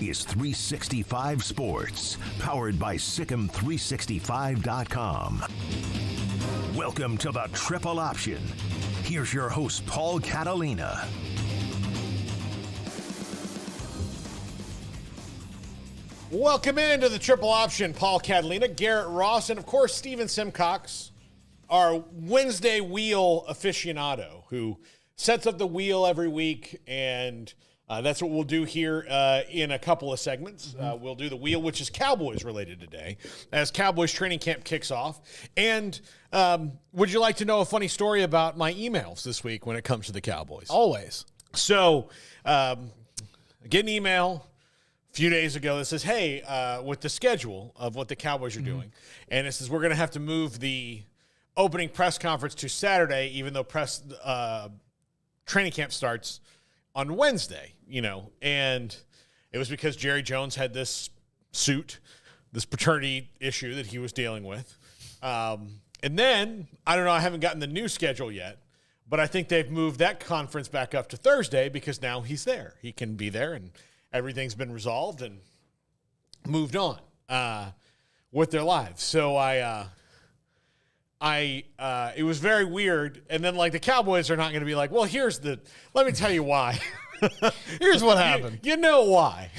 is 365 Sports, powered by Sikkim365.com. Welcome to the Triple Option. Here's your host, Paul Catalina. Welcome into the Triple Option. Paul Catalina, Garrett Ross, and of course, Steven Simcox, our Wednesday wheel aficionado who sets up the wheel every week, and that's what we'll do here in a couple of segments. We'll do the wheel, which is Cowboys related today, as Cowboys training camp kicks off. And would you like to know a funny story about my emails this week when it comes to the Cowboys? Always. So I get an email a few days ago that says, hey, with the schedule of what the Cowboys are doing, and it says we're going to have to move the opening press conference to Saturday, even though training camp starts on Wednesday, and it was because Jerry Jones had this paternity issue that he was dealing with. And then, I don't know, I haven't gotten the new schedule yet, but I think they've moved that conference back up to Thursday because now he's there. He can be there, and everything's been resolved and moved on with their lives. So it was very weird. And then, the Cowboys are not going to be like, well, let me tell you why. Here's what happened. You know why.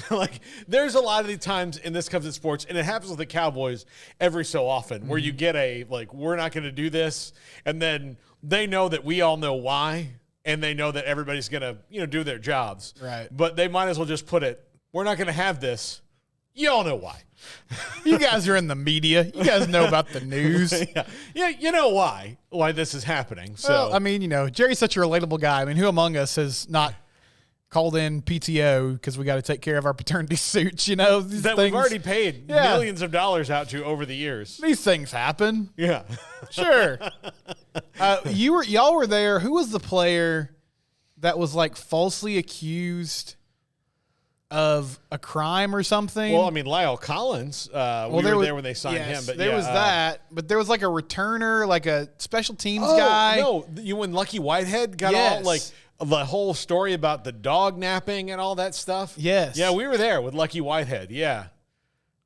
There's a lot of the times in this comes in sports, and it happens with the Cowboys every so often, where you get we're not going to do this, and then they know that we all know why, and they know that everybody's going to, do their jobs. Right. But they might as well just put it, we're not going to have this. You all know why. You guys are in the media. You guys know about the news. Yeah, you know why this is happening. So Well, Jerry's such a relatable guy. Who among us has not called in PTO because we got to take care of our paternity suits, these that things. We've already paid millions of dollars out to over the years. These things happen. Yeah. Sure. Y'all were there. Who was the player that was falsely accused of a crime or something? Well, Lyle Collins, we were there when they signed him. But there was that. But there was a returner, a special teams guy. No, when Lucky Whitehead got all the whole story about the dog napping and all that stuff. Yes. Yeah, we were there with Lucky Whitehead. Yeah.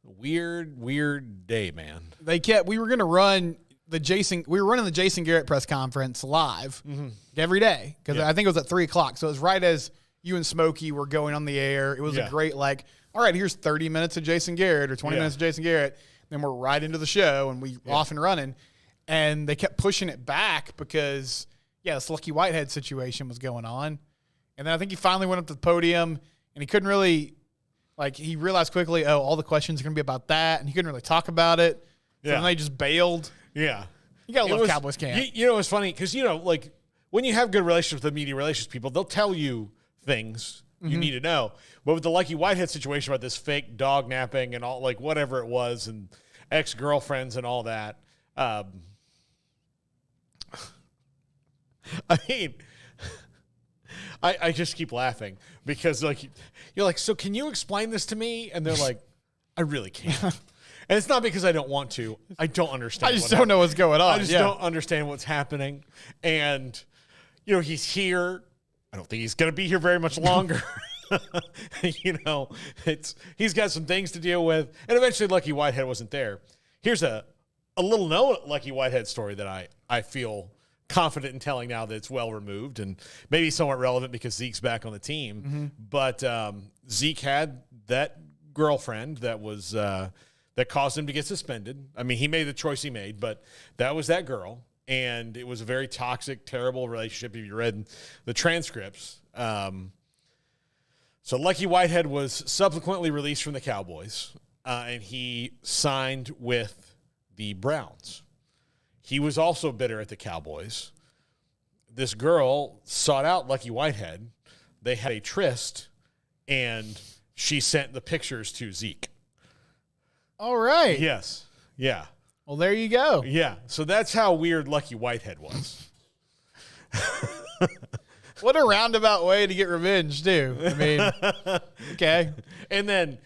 Weird day, man. We were going to run we were running the Jason Garrett press conference live every day because I think it was at 3:00. So it was right as you and Smokey were going on the air. It was a great all right, here's 30 minutes of Jason Garrett or 20 minutes of Jason Garrett. Then we're right into the show and we off and running. And they kept pushing it back because this Lucky Whitehead situation was going on. And then I think he finally went up to the podium and he couldn't really he realized quickly, all the questions are going to be about that. And he couldn't really talk about it. So then they just bailed. Yeah. You got to love Cowboys camp. It's funny because, when you have good relationships with media relations people, they'll tell you things you need to know. But with the Lucky Whitehead situation about this fake dog napping and all, whatever it was, and ex-girlfriends and all that, I just keep laughing because you're so can you explain this to me? And they're like, I really can't. And it's not because I don't want to. I don't understand. I just don't know what's going on. I just don't understand what's happening. And, he's here. I don't think he's going to be here very much longer. He's got some things to deal with. And eventually Lucky Whitehead wasn't there. Here's a little known Lucky Whitehead story that I feel confident in telling now that it's well removed and maybe somewhat relevant because Zeke's back on the team. But Zeke had that girlfriend that was that caused him to get suspended. He made the choice he made, but that was that girl. And it was a very toxic, terrible relationship if you read the transcripts. So Lucky Whitehead was subsequently released from the Cowboys, and he signed with the Browns. He was also bitter at the Cowboys. This girl sought out Lucky Whitehead. They had a tryst, and she sent the pictures to Zeke. All right. Yes. Yeah. Well, there you go. Yeah. So that's how weird Lucky Whitehead was. What a roundabout way to get revenge, too. Okay. And then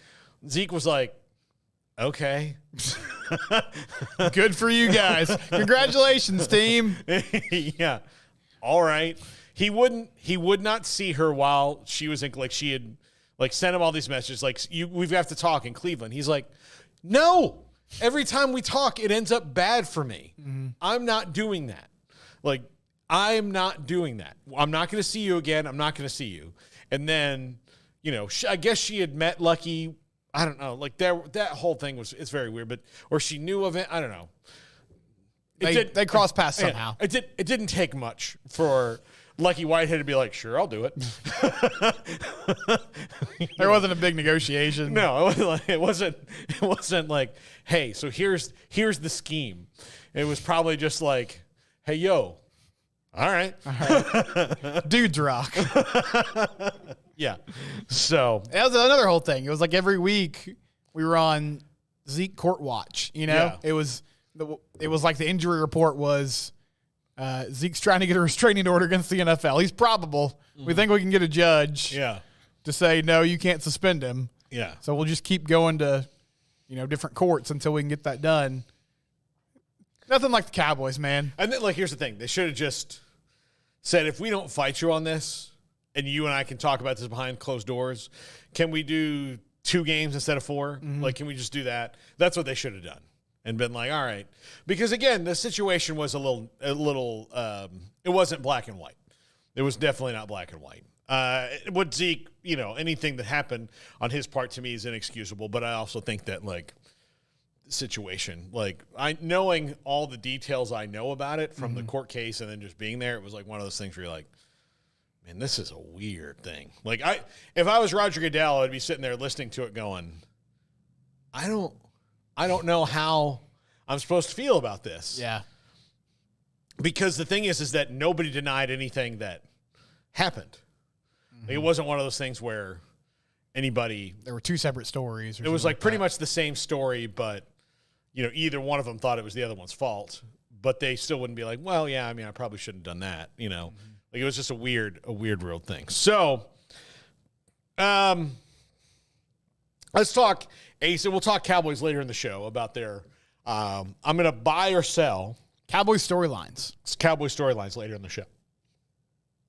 Zeke was like, okay. Good for you guys. Congratulations, team. Yeah. All right. He would not see her while she was in, she had Like, send him all these messages. Like, we've got to talk in Cleveland. He's like, no. Every time we talk, it ends up bad for me. Mm-hmm. I'm not doing that. Like, I'm not doing that. I'm not going to see you again. I'm not going to see you. And then, I guess she had met Lucky. I don't know. Like, that whole thing it's very weird. But or she knew of it. I don't know. They crossed paths somehow. It didn't take much for Lucky Whitehead to be like, sure, I'll do it. There wasn't a big negotiation. No, it wasn't like, hey, so here's the scheme. It was probably just like, hey, yo, all right. Dudes rock. Yeah. So that was another whole thing. It was like every week we were on Zeke court watch. Yeah. It was like the injury report was Zeke's trying to get a restraining order against the NFL. He's probable. Mm-hmm. We think we can get a judge to say, no, you can't suspend him. Yeah. So we'll just keep going to, different courts until we can get that done. Nothing like the Cowboys, man. And then, here's the thing. They should have just said, if we don't fight you on this and you and I can talk about this behind closed doors, can we do 2 games instead of 4? Mm-hmm. Like, can we just do that? That's what they should have done. And been like, all right. Because, again, the situation was a little it wasn't black and white. It was definitely not black and white. What Zeke, anything that happened on his part to me is inexcusable. But I also think that, the situation, knowing all the details I know about it from the court case and then just being there, it was like one of those things where you're like, man, this is a weird thing. Like, if I was Roger Goodell, I'd be sitting there listening to it going, I don't know how I'm supposed to feel about this. Yeah. Because the thing is that nobody denied anything that happened. Mm-hmm. It wasn't one of those things where anybody... There were 2 separate stories. It was pretty much the same story, but, either one of them thought it was the other one's fault. But they still wouldn't be like, well, yeah, I mean, I probably shouldn't have done that, Mm-hmm. It was just a weird real thing. So, let's talk ACC. We'll talk Cowboys later in the show about their I'm going to buy or sell. Cowboys storylines. It's Cowboys storylines later in the show.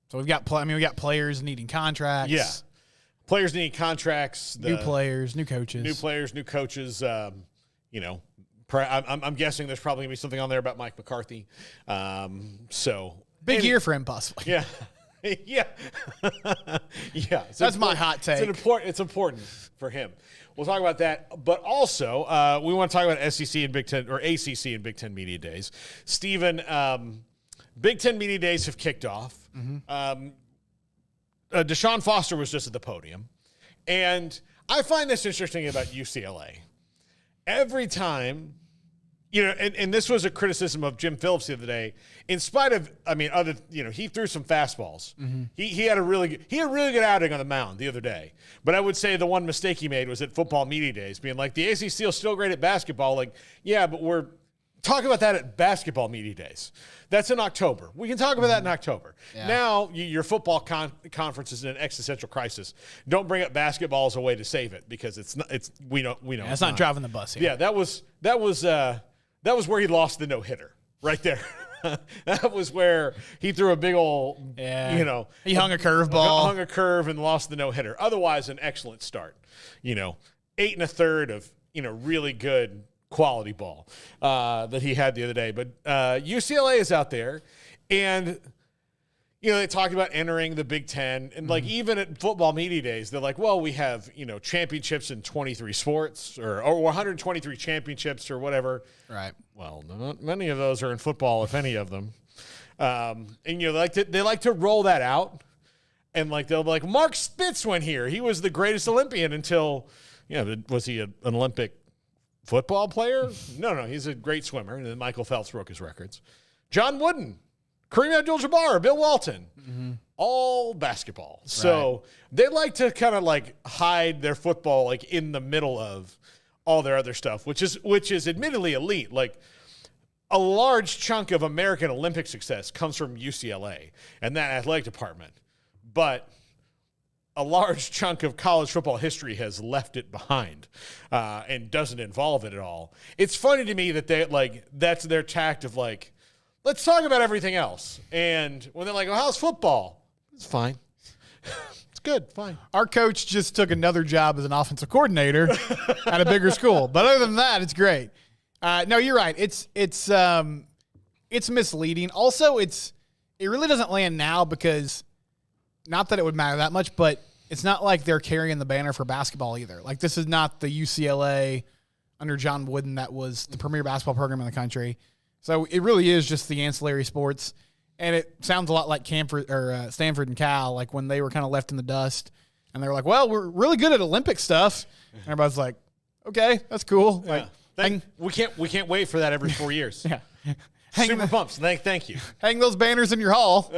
So we got players needing contracts. Yeah. Players needing contracts. New players, new coaches. I'm guessing there's probably going to be something on there about Mike McCarthy. Big year for him, possibly. Yeah. Yeah. Yeah. That's my hot take. It's important for him. We'll talk about that. But also, we want to talk about SEC and Big Ten, or ACC and Big Ten Media Days. Steven, Big Ten Media Days have kicked off. Mm-hmm. Deshaun Foster was just at the podium. And I find this interesting about UCLA. Every time, and this was a criticism of Jim Phillips the other day, in spite of, he threw some fastballs. Mm-hmm. He had a really good outing on the mound the other day. But I would say the one mistake he made was at Football Media Days, being like, the ACC is still great at basketball. Like, yeah, but we're talking about that at Basketball Media Days. That's in October. We can talk about that in October. Yeah. Now, your football conference is in an existential crisis. Don't bring up basketball as a way to save it, because we know. Yeah, it's not driving the bus here. Yeah, that was where he lost the no-hitter right there. That was where he threw a big old, he hung a curveball. Hung a curve and lost the no-hitter. Otherwise, an excellent start. 8 1/3 of, really good quality ball that he had the other day. But UCLA is out there, and they talked about entering the Big Ten, and even at Football Media Days, they're like, well, we have championships in 23 sports, or 123 championships, or whatever. Right. Well, not many of those are in football, if any of them. And they like to roll that out, and they'll be like, Mark Spitz went here. He was the greatest Olympian until was he an Olympic football player? No, he's a great swimmer. And then Michael Phelps broke his records. John Wooden, Kareem Abdul-Jabbar, Bill Walton, all basketball. So they like to kind of hide their football in the middle of all their other stuff, which is admittedly elite. A large chunk of American Olympic success comes from UCLA and that athletic department, but a large chunk of college football history has left it behind and doesn't involve it at all. It's funny to me that they that's their tact of let's talk about everything else. And when they're like, well, how's football? It's fine. good. Fine. Our coach just took another job as an offensive coordinator at a bigger school. But other than that, it's great. No, you're right. It's misleading. Also, it really doesn't land now because not that it would matter that much, but it's not like they're carrying the banner for basketball either. Like, this is not the UCLA under John Wooden that was the premier basketball program in the country. So it really is just the ancillary sports. And it sounds a lot like Stanford and Cal, like when they were kind of left in the dust. And they were like, well, we're really good at Olympic stuff. And everybody's like, okay, that's cool. Yeah. Like, we can't wait for that every 4 years. Yeah. Super pumps. Thank you. Hang those banners in your hall.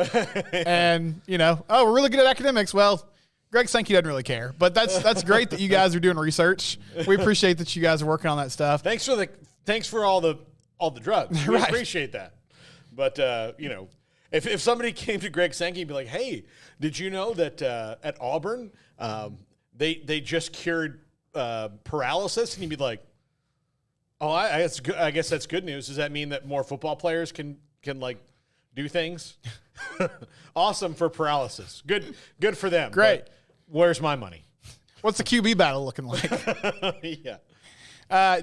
And, we're really good at academics. Well, Greg Sankey doesn't really care. But that's great that you guys are doing research. We appreciate that you guys are working on that stuff. Thanks for all the drugs. We appreciate that. But if somebody came to Greg Sankey and be like, "Hey, did you know that at Auburn they just cured paralysis?" and he'd be like, "Oh, I guess that's good news. Does that mean that more football players can like do things?" Awesome for paralysis. Good for them. Great. But where's my money? What's the QB battle looking like? Yeah.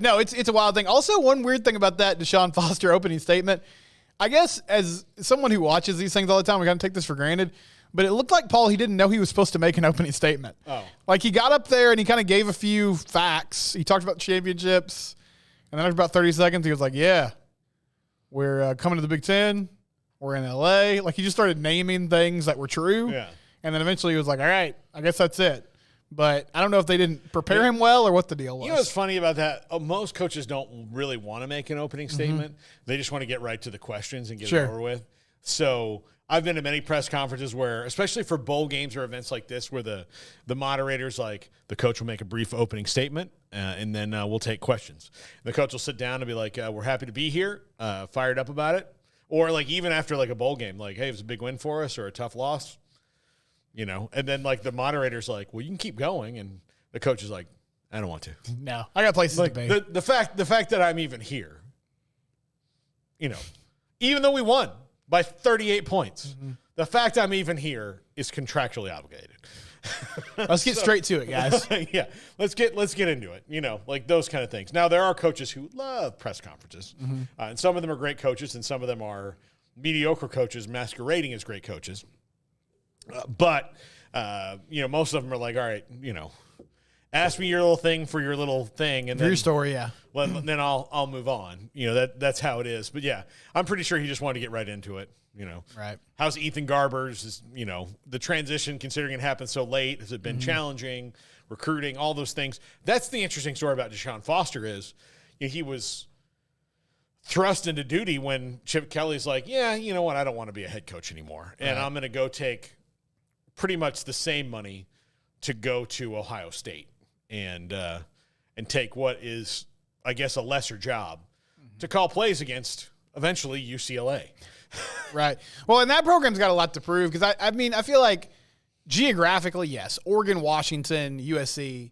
No, it's a wild thing. Also, one weird thing about that Deshaun Foster opening statement, I guess as someone who watches these things all the time, we kind of take this for granted, but it looked like, Paul, he didn't know he was supposed to make an opening statement. Oh. Like, he got up there and he kind of gave a few facts. He talked about championships, and then after about 30 seconds, he was like, yeah, we're coming to the Big Ten. We're in L.A. Like, he just started naming things that were true. Yeah. And then eventually he was like, all right, I guess that's it. But I don't know if they didn't prepare him well or what the deal was. You know what's funny about that? Most coaches don't really want to make an opening statement. They just want to get right to the questions and get it over with. So I've been to many press conferences where, especially for bowl games or events like this, where the moderator's like, the coach will make a brief opening statement, and then we'll take questions. And the coach will sit down and be like, we're happy to be here, fired up about it. Or like even after like a bowl game, like, hey, it was a big win for us or a tough loss. And then like the moderator's like, well, you can keep going. And the coach is like, I don't want to. No, I got places to be. The fact that I'm even here, even though we won by 38 points, the fact I'm even here is contractually obligated. Let's get straight to it, guys. Yeah, let's get into it. Like those kind of things. Now there are coaches who love press conferences, and some of them are great coaches, and some of them are mediocre coaches masquerading as great coaches. But most of them are like, all right, ask me your little thing for your little thing, and then your story, yeah. Well, then I'll move on. That's how it is. But yeah, I'm pretty sure he just wanted to get right into it. Right. How's Ethan Garber's? The transition, considering it happened so late, has it been challenging? Recruiting, all those things. That's the interesting story about Deshaun Foster is he was thrust into duty when Chip Kelly's like, yeah, you know what? I don't want to be a head coach anymore, and I'm going to go take pretty much the same money to go to Ohio State and take what is, I guess, a lesser job to call plays against eventually UCLA. Right. Well, and that program's got a lot to prove because, I feel like geographically, yes, Oregon, Washington, USC,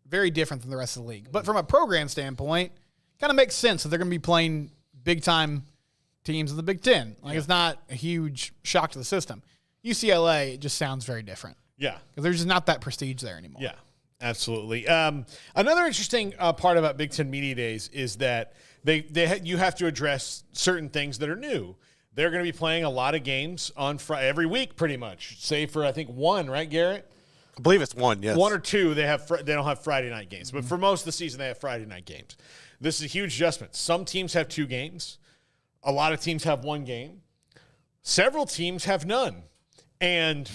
very different than the rest of the league. But from a program standpoint, kind of makes sense that they're going to be playing big-time teams in the Big Ten. It's not a huge shock to the system. UCLA, it just sounds very different. Yeah. Because there's just not that prestige there anymore. Yeah, absolutely. Another interesting part about Big Ten Media Days is that you have to address certain things that are new. They're going to be playing a lot of games on every week, pretty much, save for I think one, right, Garrett? I believe it's one. Yes, one or two. They don't have Friday night games, but for most of the season, they have Friday night games. This is a huge adjustment. Some teams have 2 games. A lot of teams have 1 game. Several teams have none, and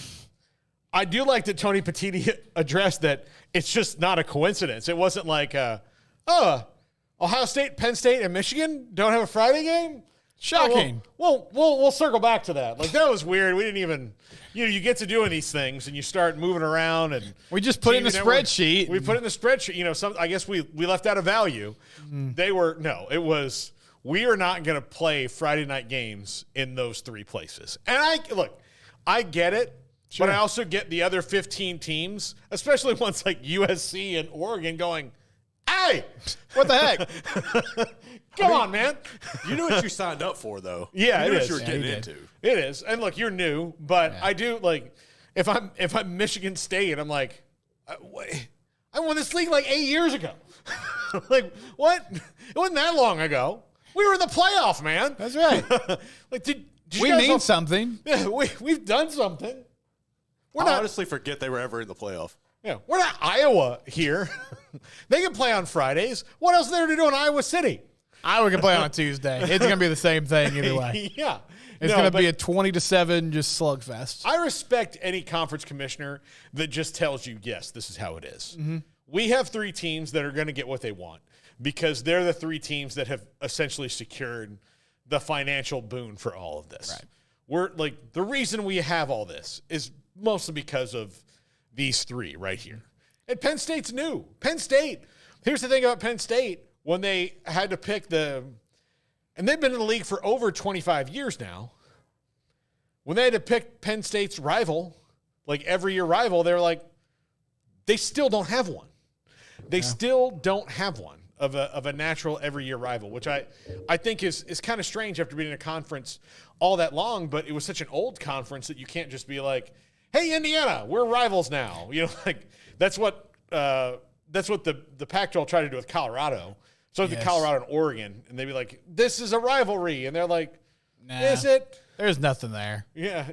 I do like that Tony Petitti addressed that it's just not a coincidence. It wasn't like, Ohio State, Penn State, and Michigan don't have a Friday game? Shocking. We'll circle back to that. Like, that was weird. We didn't even, you get to doing these things and you start moving around and we just put it in a spreadsheet. We put it in the spreadsheet. I guess we left out a value. It was, we are not going to play Friday night games in those 3 places. And I get it. Sure. But I also get the other 15 teams, especially ones like USC and Oregon going, hey, what the heck? Come on, man. You knew what you signed up for, though. Yeah, you knew it what is. you were getting into. It is. And look, you're new, but I do if I'm Michigan State, I'm like, I won this league like 8 years ago. Like, what? It wasn't that long ago. We were in the playoff, man. That's right. Like, did we mean something. Yeah, we've done something. I honestly forget they were ever in the playoff. Yeah, we're not Iowa here. They can play on Fridays. What else is there to do in Iowa City? Iowa can play on a Tuesday. It's going to be the same thing either way. Yeah. It's going to be a 20-7 just slugfest. I respect any conference commissioner that just tells you, yes, this is how it is. Mm-hmm. We have 3 teams that are going to get what they want because they're the 3 teams that have essentially secured the financial boon for all of this. Right. We're like, the reason we have all this is mostly because of these 3 right here. And Penn State's new. Penn State. Here's the thing about Penn State. When they had to pick and they've been in the league for over 25 years now. When they had to pick Penn State's rival, like every year rival, they were like, they still don't have one. They still don't have one of a natural every year rival, which I think is kind of strange after being in a conference all that long, but it was such an old conference that you can't just be like, hey, Indiana, we're rivals now. You know, like that's what the Pac-12 tried to do with Colorado. So the Colorado and Oregon, and they'd be like, this is a rivalry. And they're like, is it? There's nothing there. Yeah,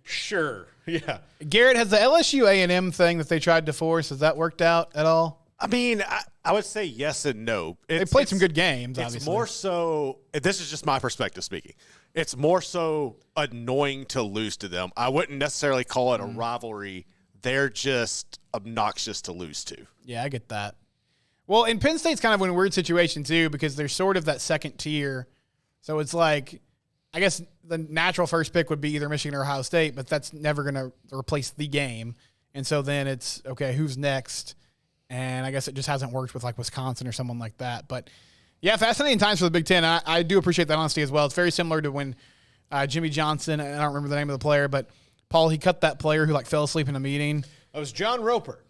sure. Yeah. Garrett, has the LSU A&M thing that they tried to force, has that worked out at all? I mean, I would say yes and no. They played some good games, obviously. It's more so, this is just my perspective speaking, it's more so annoying to lose to them. I wouldn't necessarily call it a rivalry. They're just obnoxious to lose to. Yeah, I get that. Well, and Penn State's kind of in a weird situation, too, because they're sort of that second tier. So it's like, I guess the natural first pick would be either Michigan or Ohio State, but that's never going to replace the game. And so then it's, okay, who's next? And I guess it just hasn't worked with like Wisconsin or someone like that. But yeah, fascinating times for the Big Ten. I do appreciate that honesty as well. It's very similar to when Jimmy Johnson, and I don't remember the name of the player, but Paul, he cut that player who like fell asleep in a meeting. It was John Roper.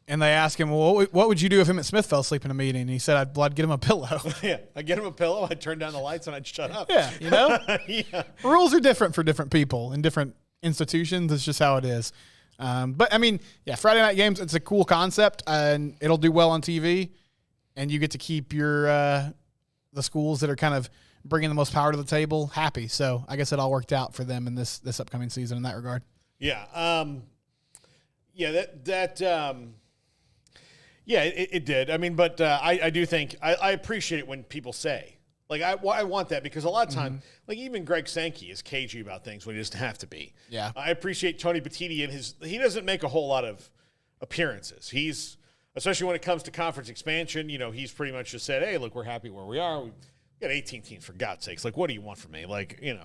And they asked him, well, what would you do if Emmitt Smith fell asleep in a meeting? And he said, I'd get him a pillow. Yeah, I'd get him a pillow, I'd turn down the lights, and I'd shut up. Yeah, you know? Yeah. Rules are different for different people in different institutions. It's just how it is. But, I mean, yeah, Friday night games, it's a cool concept, and it'll do well on TV, and you get to keep your the schools that are kind of bringing the most power to the table happy. So I guess it all worked out for them in this upcoming season in that regard. Yeah. Yeah, it did. I mean, but I do think I appreciate it when people say, like, I want that because a lot of time, like even Greg Sankey is cagey about things when he doesn't have to be. Yeah. I appreciate Tony Petitti and he doesn't make a whole lot of appearances. He's, especially when it comes to conference expansion, he's pretty much just said, hey, look, we're happy where we are. We've got 18 teams, for God's sakes. Like, what do you want from me? Like, they're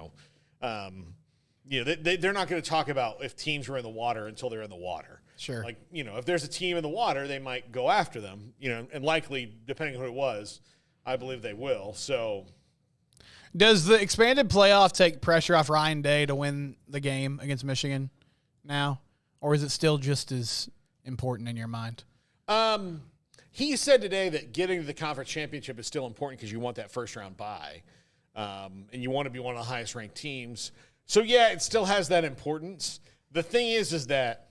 not going to talk about if teams are in the water until they're in the water. Sure. Like, if there's a team in the water, they might go after them, and likely, depending on who it was, I believe they will. So, does the expanded playoff take pressure off Ryan Day to win the game against Michigan now? Or is it still just as important in your mind? He said today that getting to the conference championship is still important because you want that first round bye. And you want to be one of the highest ranked teams. So, yeah, it still has that importance. The thing is that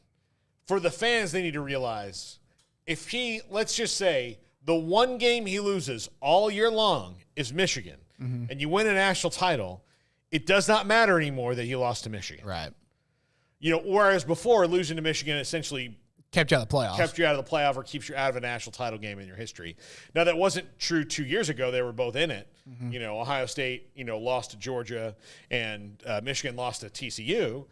for the fans, they need to realize if let's just say, the one game he loses all year long is Michigan, and you win a national title, it does not matter anymore that he lost to Michigan. Right. Whereas before, losing to Michigan essentially kept you out of the playoff. Kept you out of the playoff or keeps you out of a national title game in your history. Now, that wasn't true 2 years ago. They were both in it. Ohio State, lost to Georgia, and Michigan lost to TCU.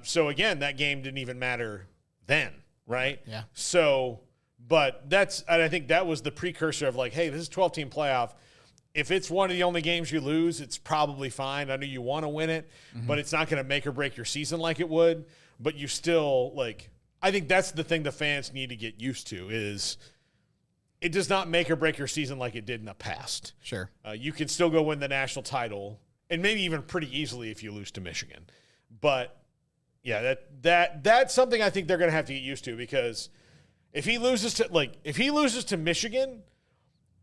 So, again, that game didn't even matter then, right? Yeah. So, but I think that was the precursor of like, hey, this is 12-team playoff. If it's one of the only games you lose, it's probably fine. I know you want to win it, but it's not going to make or break your season like it would. But you still, like, I think that's the thing the fans need to get used to is it does not make or break your season like it did in the past. Sure. You can still go win the national title, and maybe even pretty easily if you lose to Michigan. But, yeah, that's something I think they're going to have to get used to because if he loses to Michigan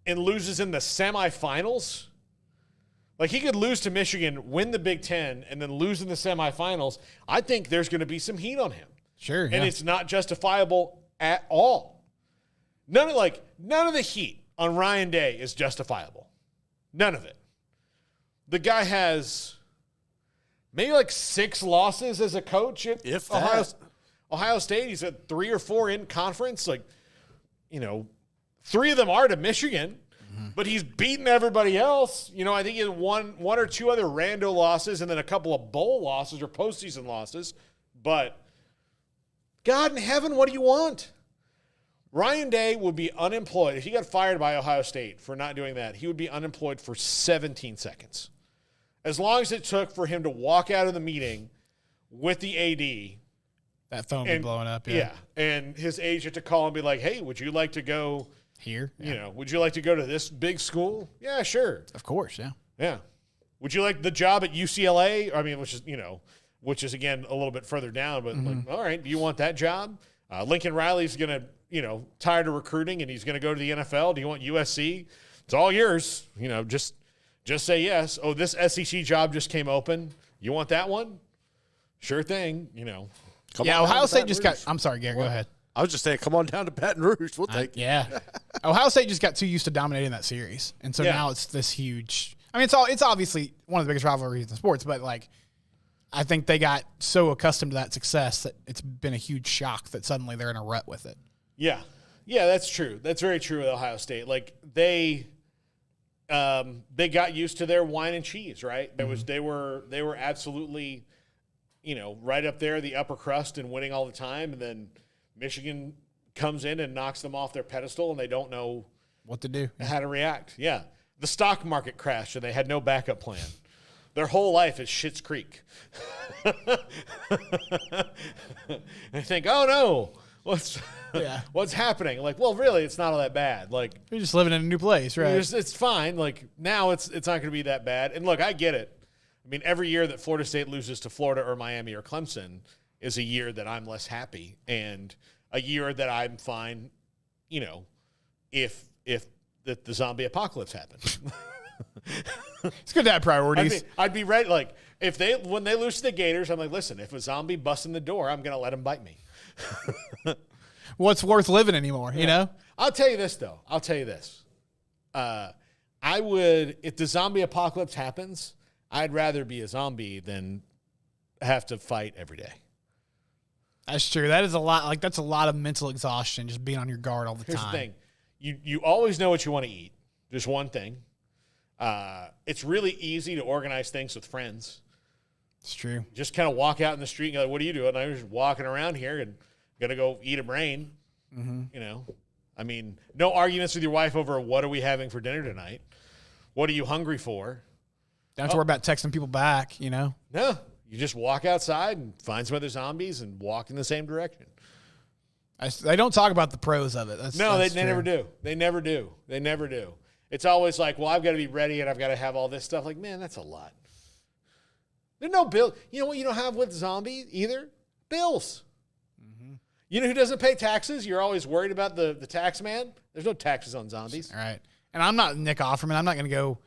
and loses in the semifinals, Like, he could lose to Michigan, win the Big Ten, and then lose in the semifinals. I think there's going to be some heat on him. Sure, And it's not justifiable at all. None of the heat on Ryan Day is justifiable. None of it. The guy has maybe like 6 losses as a coach at Ohio State. He's at 3 or 4 in conference. Like, 3 of them are to Michigan, but he's beaten everybody else. I think he had one or 2 other rando losses and then a couple of bowl losses or postseason losses. But God in heaven, what do you want? Ryan Day would be unemployed. If he got fired by Ohio State for not doing that, he would be unemployed for 17 seconds. As long as it took for him to walk out of the meeting with the AD. That phone be blowing up, yeah. And his agent to call and be like, hey, would you like to go here? Yeah. Would you like to go to this big school? Yeah, sure. Of course, yeah. Yeah. Would you like the job at UCLA? I mean, which is again a little bit further down, but like, all right, do you want that job? Lincoln Riley's going to, tired of recruiting and he's going to go to the NFL. Do you want USC? It's all yours. Just say yes. Oh, this SEC job just came open. You want that one? Sure thing. Ohio State just got. I'm sorry, Gary. Go ahead. I was just saying, come on down to Baton Rouge. We'll take it. Yeah. Ohio State just got too used to dominating that series, and so now it's this huge. I mean, it's obviously one of the biggest rivalries in sports, but I think they got so accustomed to that success that it's been a huge shock that suddenly they're in a rut with it. Yeah. Yeah, that's true. That's very true with Ohio State. Like, they got used to their wine and cheese, right? They were absolutely, right up there, the upper crust and winning all the time. And then Michigan comes in and knocks them off their pedestal and they don't know what to do, how to react. Yeah. The stock market crashed and they had no backup plan. Their whole life is Schitt's Creek. They think, oh no, what's happening? Like, well, really, it's not all that bad. Like, you're just living in a new place, right? It's fine. Like, now it's not going to be that bad. And look, I get it. I mean, every year that Florida State loses to Florida or Miami or Clemson is a year that I'm less happy and a year that I'm fine, if the zombie apocalypse happens. It's good to have priorities. I'd be ready. Like, when they lose to the Gators, I'm like, listen, if a zombie busts in the door, I'm going to let him bite me. What's worth living anymore, I'll tell you this, though. I would, if the zombie apocalypse happens, I'd rather be a zombie than have to fight every day. That's true. That is a lot. Like, that's a lot of mental exhaustion, just being on your guard all the time. Here's the thing. You always know what you want to eat. Just one thing. It's really easy to organize things with friends. It's true. Just kind of walk out in the street and go, what are you doing? And I'm just walking around here and going to go eat a brain. I mean, no arguments with your wife over what are we having for dinner tonight? What are you hungry for? Don't have to worry about texting people back, No. You just walk outside and find some other zombies and walk in the same direction. They don't talk about the pros of it. They never do. They never do. They never do. It's always like, well, I've got to be ready and I've got to have all this stuff. Like, man, that's a lot. There's no bill. You know what you don't have with zombies either? Bills. You know who doesn't pay taxes? You're always worried about the tax man. There's no taxes on zombies. All right. And I'm not Nick Offerman. I'm not going to go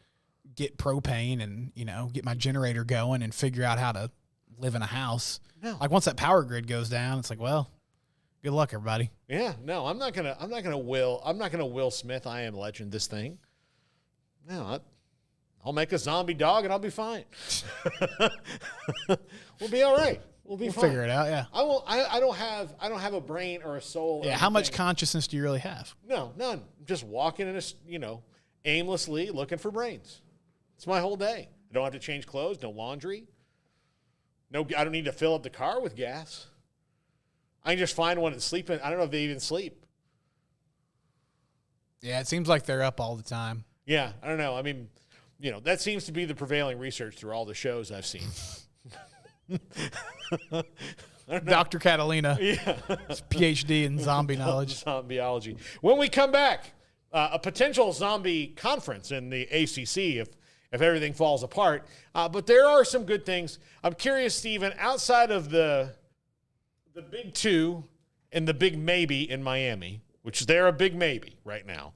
get propane and, get my generator going and figure out how to live in a house. No. Like, once that power grid goes down, it's like, well, good luck, everybody. Yeah, no, I'm not gonna Will Smith, I Am Legend this thing. No, I'll make a zombie dog and I'll be fine. We'll be all right. We'll fine. Figure it out. Yeah. I don't have a brain or a soul. Yeah. How much consciousness do you really have? No, none. I'm just walking in aimlessly looking for brains. It's my whole day. I don't have to change clothes. No laundry. No, I don't need to fill up the car with gas. I can just find one and sleep in. I don't know if they even sleep. Yeah, it seems like they're up all the time. Yeah, I don't know. I mean, that seems to be the prevailing research through all the shows I've seen. Dr. Catalina. Yeah. PhD in zombie knowledge. Zombieology. When we come back, a potential zombie conference in the ACC if everything falls apart. But there are some good things. I'm curious, Stephen, outside of the big two and the big maybe in Miami, which they're a big maybe right now.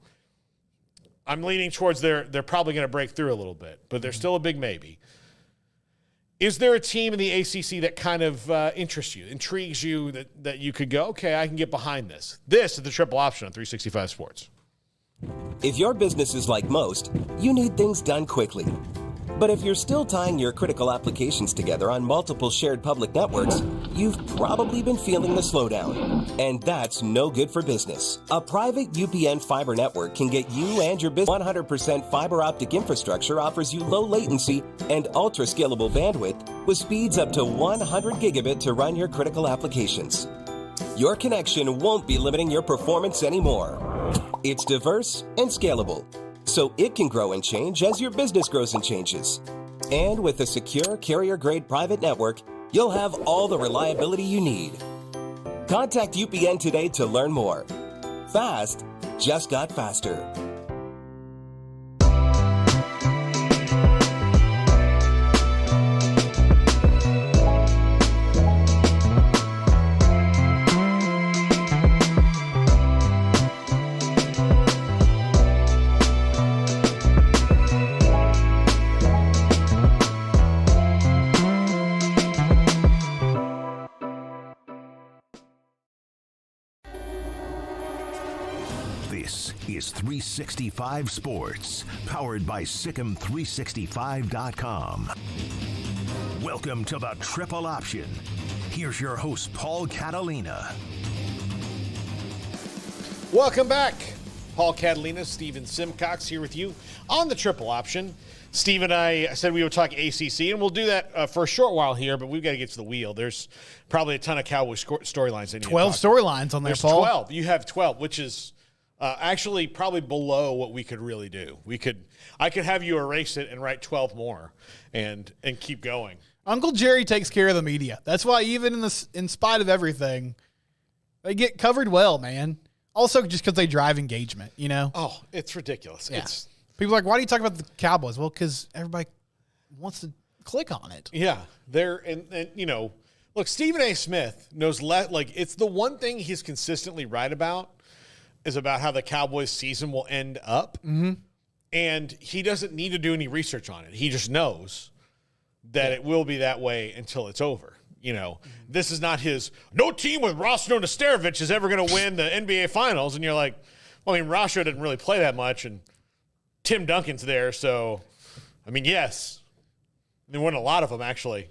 I'm leaning towards they're probably going to break through a little bit, but they're still a big maybe. Is there a team in the ACC that kind of interests you, intrigues you, that you could go, okay, I can get behind this? This is the triple option on 365 Sports. If your business is like most, you need things done quickly. But if you're still tying your critical applications together on multiple shared public networks, you've probably been feeling the slowdown. And that's no good for business. A private UPN fiber network can get you and your business 100% fiber optic infrastructure offers you low latency and ultra scalable bandwidth with speeds up to 100 gigabit to run your critical applications. Your connection won't be limiting your performance anymore. It's diverse and scalable, so it can grow and change as your business grows and changes. And with a secure carrier-grade private network, you'll have all the reliability you need. Contact UPN today to learn more. Fast just got faster. This is 365 Sports, powered by Sikkim365.com. Welcome to the Triple Option. Here's your host, Paul Catalina. Welcome back. Paul Catalina, Steven Simcox here with you on the Triple Option. Steve and I said we would talk ACC, and we'll do that for a short while here, but we've got to get to the wheel. There's probably a ton of Cowboys storylines. 12 storylines on there, There's Paul. 12. You have 12, which is actually probably below what we could really do. I could have you erase it and write 12 more and keep going. Uncle Jerry takes care of the media. That's why even in spite of everything, they get covered well, man. Also, just because they drive engagement, you know? Oh, it's ridiculous. Yeah. It's People are like, why do you talk about the Cowboys? Well, because everybody wants to click on it. Yeah, they're and you know, look, Stephen A. Smith knows it's the one thing he's consistently right about is about how the Cowboys season will end up. Mm-hmm. And he doesn't need to do any research on it. He just knows that it will be that way until it's over. You know, this is not no team with Rosno Nesterovic is ever going to win the NBA Finals. And you're like, well, I mean, Rosno didn't really play that much, and Tim Duncan's there. So, I mean, yes. They won a lot of them, actually. I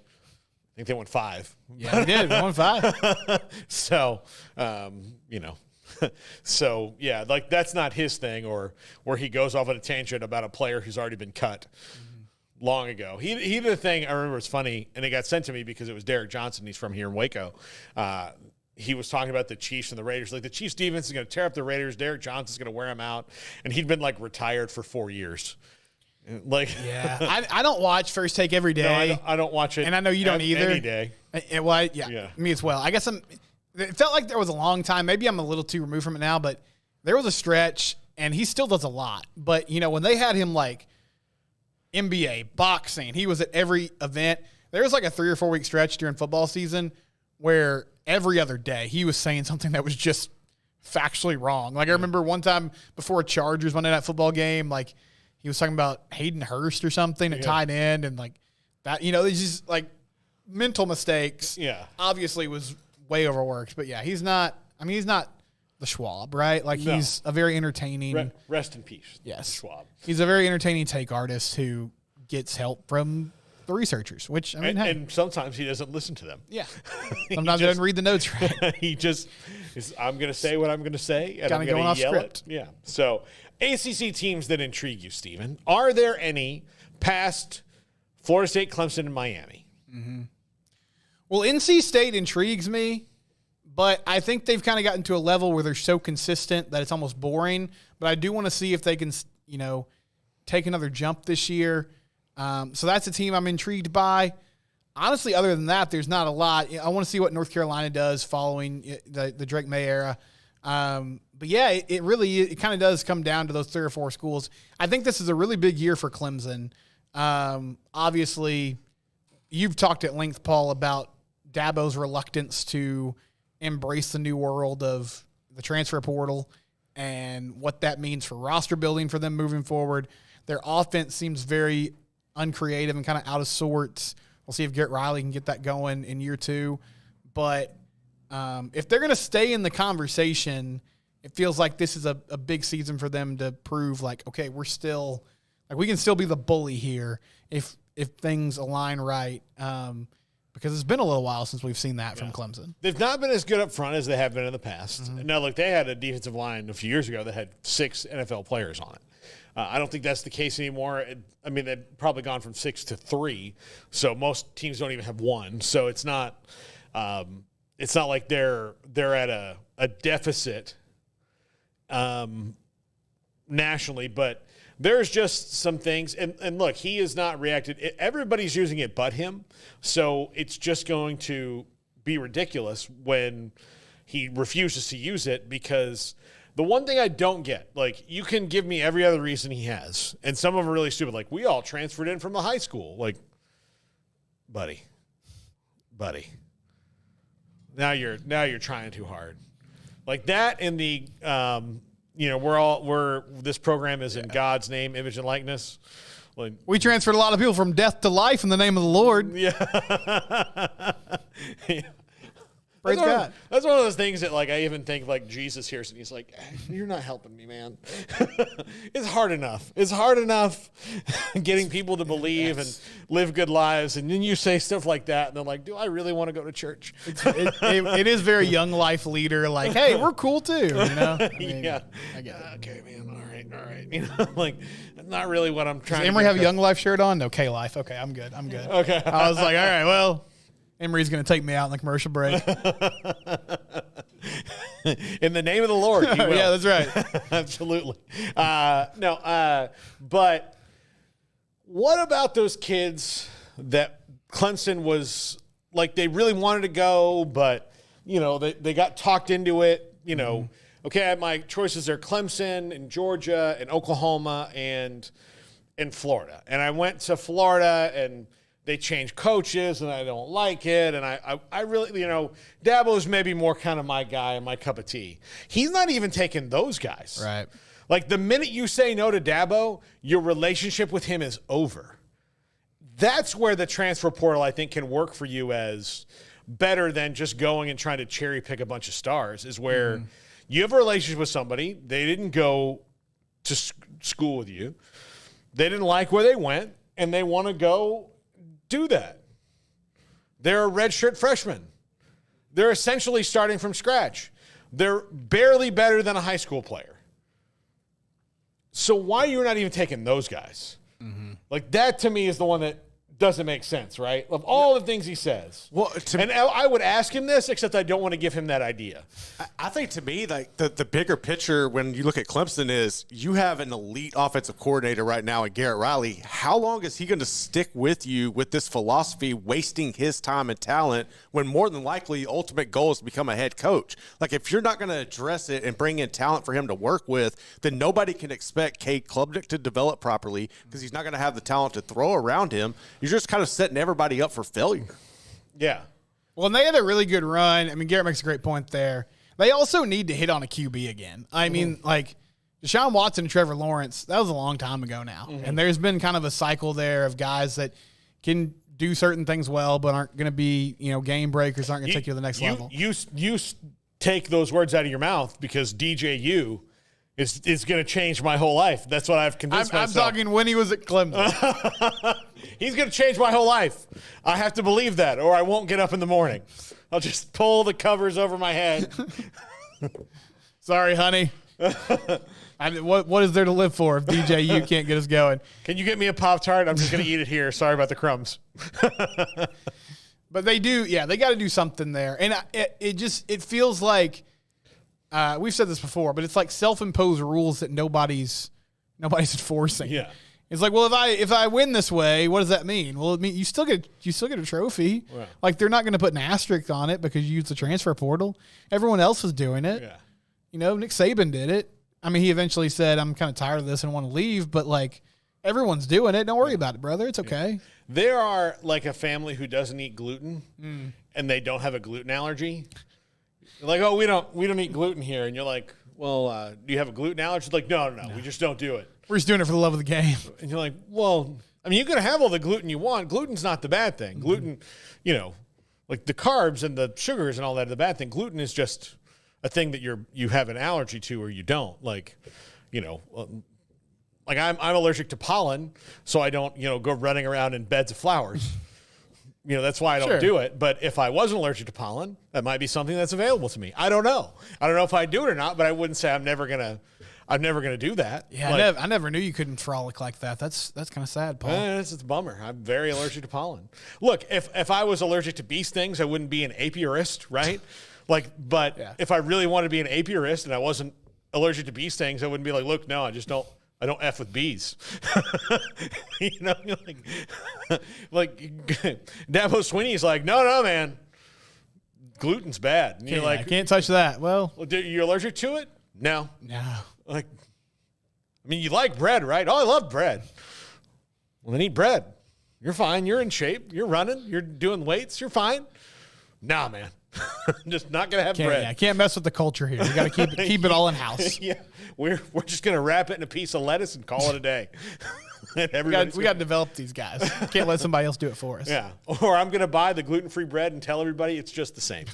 think they won 5. Yeah, they did. They won 5. So, you know. So, yeah, like that's not his thing, or where he goes off on a tangent about a player who's already been cut long ago. He did a thing, I remember it's funny, and it got sent to me because it was Derek Johnson. He's from here in Waco. He was talking about the Chiefs and the Raiders. Like, the Chiefs defense is going to tear up the Raiders. Derek Johnson's going to wear them out. And he'd been, like, retired for 4 years. Like, yeah. I don't watch First Take every day. No, I don't watch it. And I know you don't either. Any day. Yeah, me as well. I guess it felt like there was a long time. Maybe I'm a little too removed from it now, but there was a stretch, and he still does a lot. But, you know, when they had him, like, NBA, boxing, he was at every event. There was, like, a 3 or 4 week stretch during football season where every other day he was saying something that was just factually wrong. Like, I remember one time before a Chargers Monday Night Football game, like, he was talking about Hayden Hurst or something at tight end, and, like, that, you know, it's just, like, mental mistakes. Yeah. Obviously was way overworked. But, yeah, he's not the Schwab, right? Like, he's a very entertaining. Rest in peace. Yes. Schwab. He's a very entertaining take artist who gets help from the researchers, which, I mean, and sometimes he doesn't listen to them. Yeah. Sometimes he doesn't read the notes right. He just is, I'm going to say what I'm going to say, and I'm Kinda going going to off yell script. it. Yeah. So, ACC teams that intrigue you, Steven. Are there any past Florida State, Clemson, and Miami? Mm-hmm. Well, NC State intrigues me, but I think they've kind of gotten to a level where they're so consistent that it's almost boring. But I do want to see if they can, you know, take another jump this year. So that's a team I'm intrigued by. Honestly, other than that, there's not a lot. I want to see what North Carolina does following the Drake May era. But yeah, it really kind of does come down to those 3 or 4 schools. I think this is a really big year for Clemson. Obviously, you've talked at length, Paul, about Dabo's reluctance to embrace the new world of the transfer portal. and what that means for roster building for them moving forward. Their offense seems very uncreative and kind of out of sorts. We'll see if Garrett Riley can get that going in year 2. But if they're going to stay in the conversation, it feels like this is a big season for them to prove, like, okay, we're still – like we can still be the bully here if things align right, because it's been a little while since we've seen that from Clemson. They've not been as good up front as they have been in the past. Mm-hmm. Now, look, they had a defensive line a few years ago that had 6 NFL players on it. I don't think that's the case anymore. They've probably gone from 6 to 3, so most teams don't even have 1. So it's not like they're at a deficit nationally, but there's just some things. And look, he has not reacted. Everybody's using it but him, so it's just going to be ridiculous when he refuses to use it, because – the one thing I don't get, like, you can give me every other reason he has, and some of them are really stupid. Like, we all transferred in from the high school. Like, buddy. Now you're trying too hard. Like that, in the this program is in God's name, image and likeness. Like, we transferred a lot of people from death to life in the name of the Lord. Yeah. Yeah. Praise God. That's one of those things that, like, I even think, like, Jesus hears and he's like, you're not helping me, man. It's hard enough. It's hard enough getting people to believe and live good lives. And then you say stuff like that, and they're like, do I really want to go to church? It is very young life leader, like, hey, we're cool too. You know? Yeah. I get it. Okay, man. All right. You know, like, that's not really what I'm trying Does Emory have a young life shirt on? No, K-Life. Okay, I'm good. Okay. I was like, all right, well, Emory's going to take me out in the commercial break. In the name of the Lord, he will. Yeah, that's right. Absolutely. But what about those kids that Clemson was, like, they really wanted to go, but, you know, they got talked into it, you know. Okay, my choices are Clemson and Georgia and Oklahoma and Florida. And I went to Florida, and they changed coaches, and I don't like it. And I really, you know, Dabo's maybe more kind of my guy and my cup of tea. He's not even taking those guys. Right. Like, the minute you say no to Dabo, your relationship with him is over. That's where the transfer portal, I think, can work for you as better than just going and trying to cherry pick a bunch of stars, is where you have a relationship with somebody. They didn't go to school with you. They didn't like where they went, and they want to go do that. They're a redshirt freshman. They're essentially starting from scratch. They're barely better than a high school player. So why you're not even taking those guys? Like, that to me is the one that doesn't make sense, right? Of all the things he says. Well, and I would ask him this, except I don't want to give him that idea. I think, to me, like, the bigger picture when you look at Clemson is you have an elite offensive coordinator right now in Garrett Riley. How long is he going to stick with you with this philosophy, wasting his time and talent, when more than likely the ultimate goal is to become a head coach? Like, if you're not going to address it and bring in talent for him to work with, then nobody can expect Cade Klubnik to develop properly, because he's not going to have the talent to throw around him. You're just kind of setting everybody up for failure. Yeah. Well, and they had a really good run. I mean, Garrett makes a great point there. They also need to hit on a QB again. I mean, like, Deshaun Watson and Trevor Lawrence, that was a long time ago now. And there's been kind of a cycle there of guys that can do certain things well, but aren't going to be, you know, game breakers, aren't going to take you to the next level. You take those words out of your mouth, because DJU is going to change my whole life. That's what I've convinced myself. I'm talking when he was at Clemson. He's going to change my whole life. I have to believe that, or I won't get up in the morning. I'll just pull the covers over my head. Sorry, honey. What is there to live for if DJU can't get us going? Can you get me a Pop-Tart? I'm just going to eat it here. Sorry about the crumbs. But they do, they got to do something there. And it feels like, we've said this before, but it's like self-imposed rules that nobody's enforcing. Yeah. It's like, well, if I win this way, what does that mean? Well, it means you still get a trophy. Right. Like, they're not going to put an asterisk on it because you used the transfer portal. Everyone else is doing it. Yeah. You know, Nick Saban did it. I mean, he eventually said, I'm kind of tired of this and want to leave, but, like, everyone's doing it. Don't worry about it, brother. It's okay. Yeah. There are, like, a family who doesn't eat gluten and they don't have a gluten allergy. They're like, oh, we don't eat gluten here. And you're like, well, do you have a gluten allergy? Like, no, we just don't do it. We're just doing it for the love of the game. And you're like, well, I mean, you can have all the gluten you want. Gluten's not the bad thing. Gluten, like the carbs and the sugars and all that are the bad thing. Gluten is just a thing that you have an allergy to or you don't. Like, like I'm allergic to pollen, so I don't, go running around in beds of flowers. That's why I don't do it. But if I wasn't allergic to pollen, that might be something that's available to me. I don't know. I don't know if I do it or not, but I wouldn't say I'm never gonna do that. Yeah, I never knew you couldn't frolic like that. That's kind of sad, Paul. It's a bummer. I'm very allergic to pollen. Look, if I was allergic to bee stings, I wouldn't be an apiarist, right? If I really wanted to be an apiarist and I wasn't allergic to bee stings, I wouldn't be like, look, no, I don't F with bees. like Dabo Sweeney's like, no, man, gluten's bad. And you're like, I can't touch that. Well, you're allergic to it? No. Like, I mean, you like bread, right? Oh, I love bread. Well, then eat bread. You're fine. You're in shape. You're running. You're doing weights. You're fine. Nah, man. Just not gonna have bread. I can't mess with the culture here. We got to keep it all in house. Yeah, we're just gonna wrap it in a piece of lettuce and call it a day. We got to develop these guys. We can't let somebody else do it for us. Yeah, or I'm gonna buy the gluten-free bread and tell everybody it's just the same.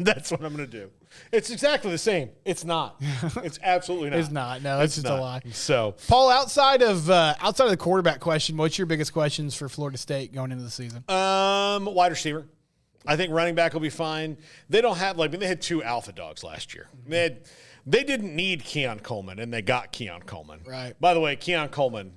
That's what I'm gonna do. It's exactly the same. It's not. It's absolutely not. It's not. No, it's just not. a lie. So, Paul, outside of the quarterback question, what's your biggest questions for Florida State going into the season? Wide receiver. I think running back will be fine. They don't have they had 2 alpha dogs last year. They didn't need Keon Coleman, and they got Keon Coleman. Right. By the way, Keon Coleman,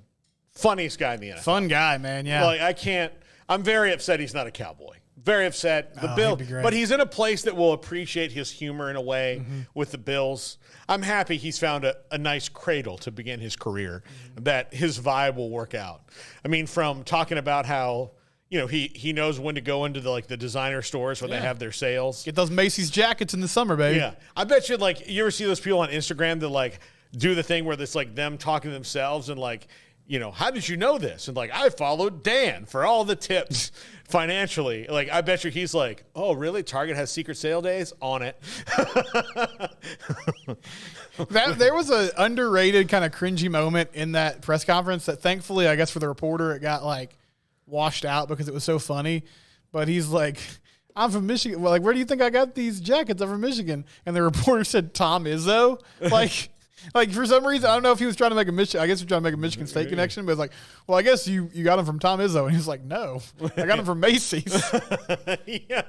funniest guy in the NFL. Fun guy, man. Yeah. I'm very upset he's not a Cowboy. Very upset. The Bills, but he's in a place that will appreciate his humor in a way with the Bills. I'm happy he's found a nice cradle to begin his career, that his vibe will work out. I mean, from talking about how he knows when to go into the designer stores when they have their sales. Get those Macy's jackets in the summer, baby. Yeah. I bet you, you ever see those people on Instagram that, do the thing where it's, them talking to themselves and, how did you know this? And, I followed Dan for all the tips financially. I bet you he's like, oh, really? Target has secret sale days? On it. There was an underrated kind of cringy moment in that press conference that thankfully, I guess for the reporter, it got, washed out because it was so funny. But he's like, I'm from Michigan. Well, where do you think I got these jackets? I'm from Michigan. And the reporter said, Tom Izzo. For some reason, I don't know if he was trying to make a Michigan. I guess he was trying to make a Michigan State connection, but it's like, well, I guess you got them from Tom Izzo. And he's like, no, I got them from Macy's. Yeah,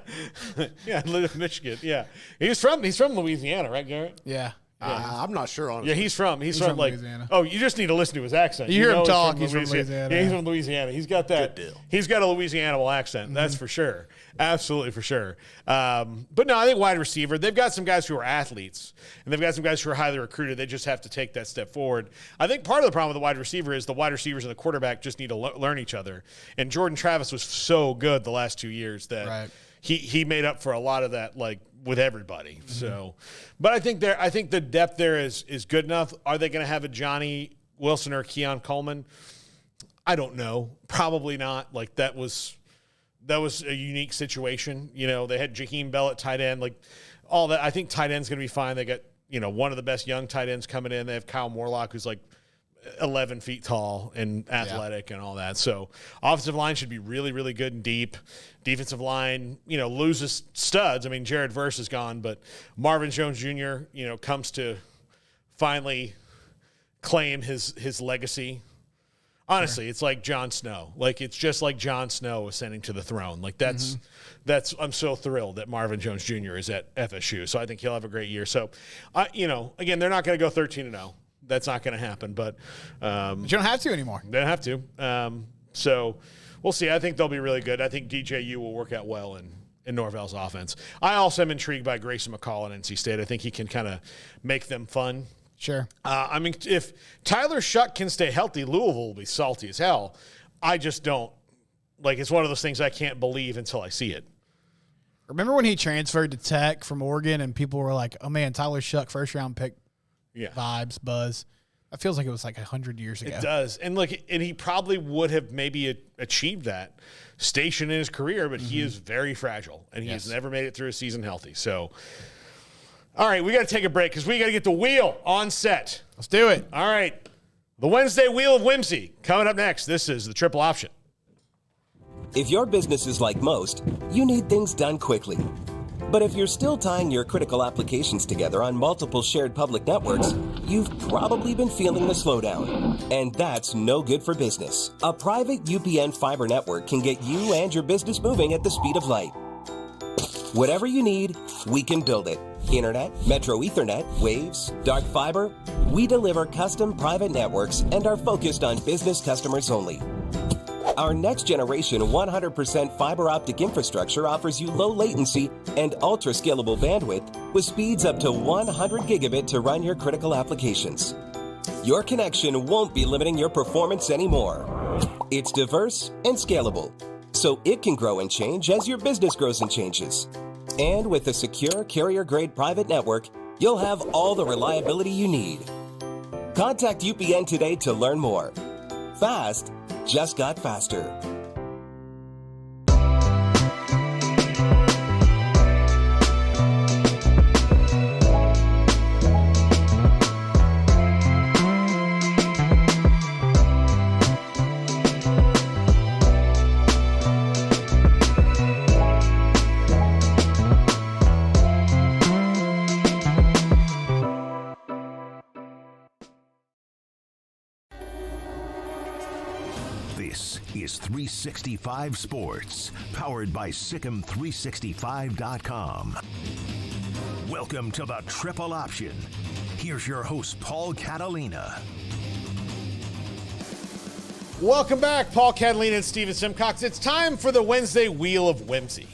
I live in Michigan. Yeah, he's from Louisiana, right, Garrett? Yeah. I'm not sure, honestly. Yeah, he's from Louisiana. Oh, you just need to listen to his accent. You hear him talk. He's from Louisiana. Yeah, he's from Louisiana. He's got that. Good deal. He's got a Louisiana accent. That's for sure. Absolutely for sure. But no, I think wide receiver. They've got some guys who are athletes, and they've got some guys who are highly recruited. They just have to take that step forward. I think part of the problem with the wide receiver is the wide receivers and the quarterback just need to learn each other. And Jordan Travis was so good the last 2 years that he made up for a lot of that, with everybody. So, but I think the depth there is good enough. Are they going to have a Johnny Wilson or Keon Coleman? I don't know. Probably not. That was a unique situation. They had Jaheim Bell at tight end. All that. I think tight end's going to be fine. They got one of the best young tight ends coming in. They have Kyle Morlock, who's 11 feet tall and athletic and all that. So offensive line should be really, really good and deep. Defensive line, loses studs. I mean, Jared Verse is gone, but Marvin Jones Jr., comes to finally claim his legacy. Honestly, it's like Jon Snow. It's just like Jon Snow ascending to the throne. That's I'm so thrilled that Marvin Jones Jr. is at FSU. So I think he'll have a great year. So, again, they're not going to go 13-0. That's not going to happen, but you don't have to anymore. They don't have to. So we'll see. I think they'll be really good. I think DJU will work out well in Norvell's offense. I also am intrigued by Grayson McCall at NC State. I think he can kind of make them fun. Sure. I mean, if Tyler Shuck can stay healthy, Louisville will be salty as hell. I just don't. It's one of those things I can't believe until I see it. Remember when he transferred to Tech from Oregon and people were like, oh, man, Tyler Shuck, first-round pick. Yeah. Vibes, buzz. It feels like it was 100 years ago. It does. And and he probably would have maybe achieved that station in his career, but he is very fragile, and he has never made it through a season healthy. So All right, we got to take a break because we got to get the wheel on set. Let's do it. All right. The Wednesday Wheel of Whimsy coming up next. This is the Triple Option. If your business is like most, you need things done quickly. But if you're still tying your critical applications together on multiple shared public networks, you've probably been feeling the slowdown. And that's no good for business. A private UPN fiber network can get you and your business moving at the speed of light. Whatever you need, we can build it. Internet, Metro Ethernet, Waves, dark fiber. We deliver custom private networks and are focused on business customers only. Our next generation 100% fiber optic infrastructure offers you low latency and ultra scalable bandwidth with speeds up to 100 gigabit to run your critical applications. Your connection won't be limiting your performance anymore. It's diverse and scalable, so it can grow and change as your business grows and changes. And with a secure carrier-grade private network, you'll have all the reliability you need. Contact UPN today to learn more. Fast just got faster. This is 365 Sports, powered by Sikkim365.com. Welcome to the Triple Option. Here's your host, Paul Catalina. Welcome back, Paul Catalina and Steven Simcox. It's time for the Wednesday Wheel of Whimsy.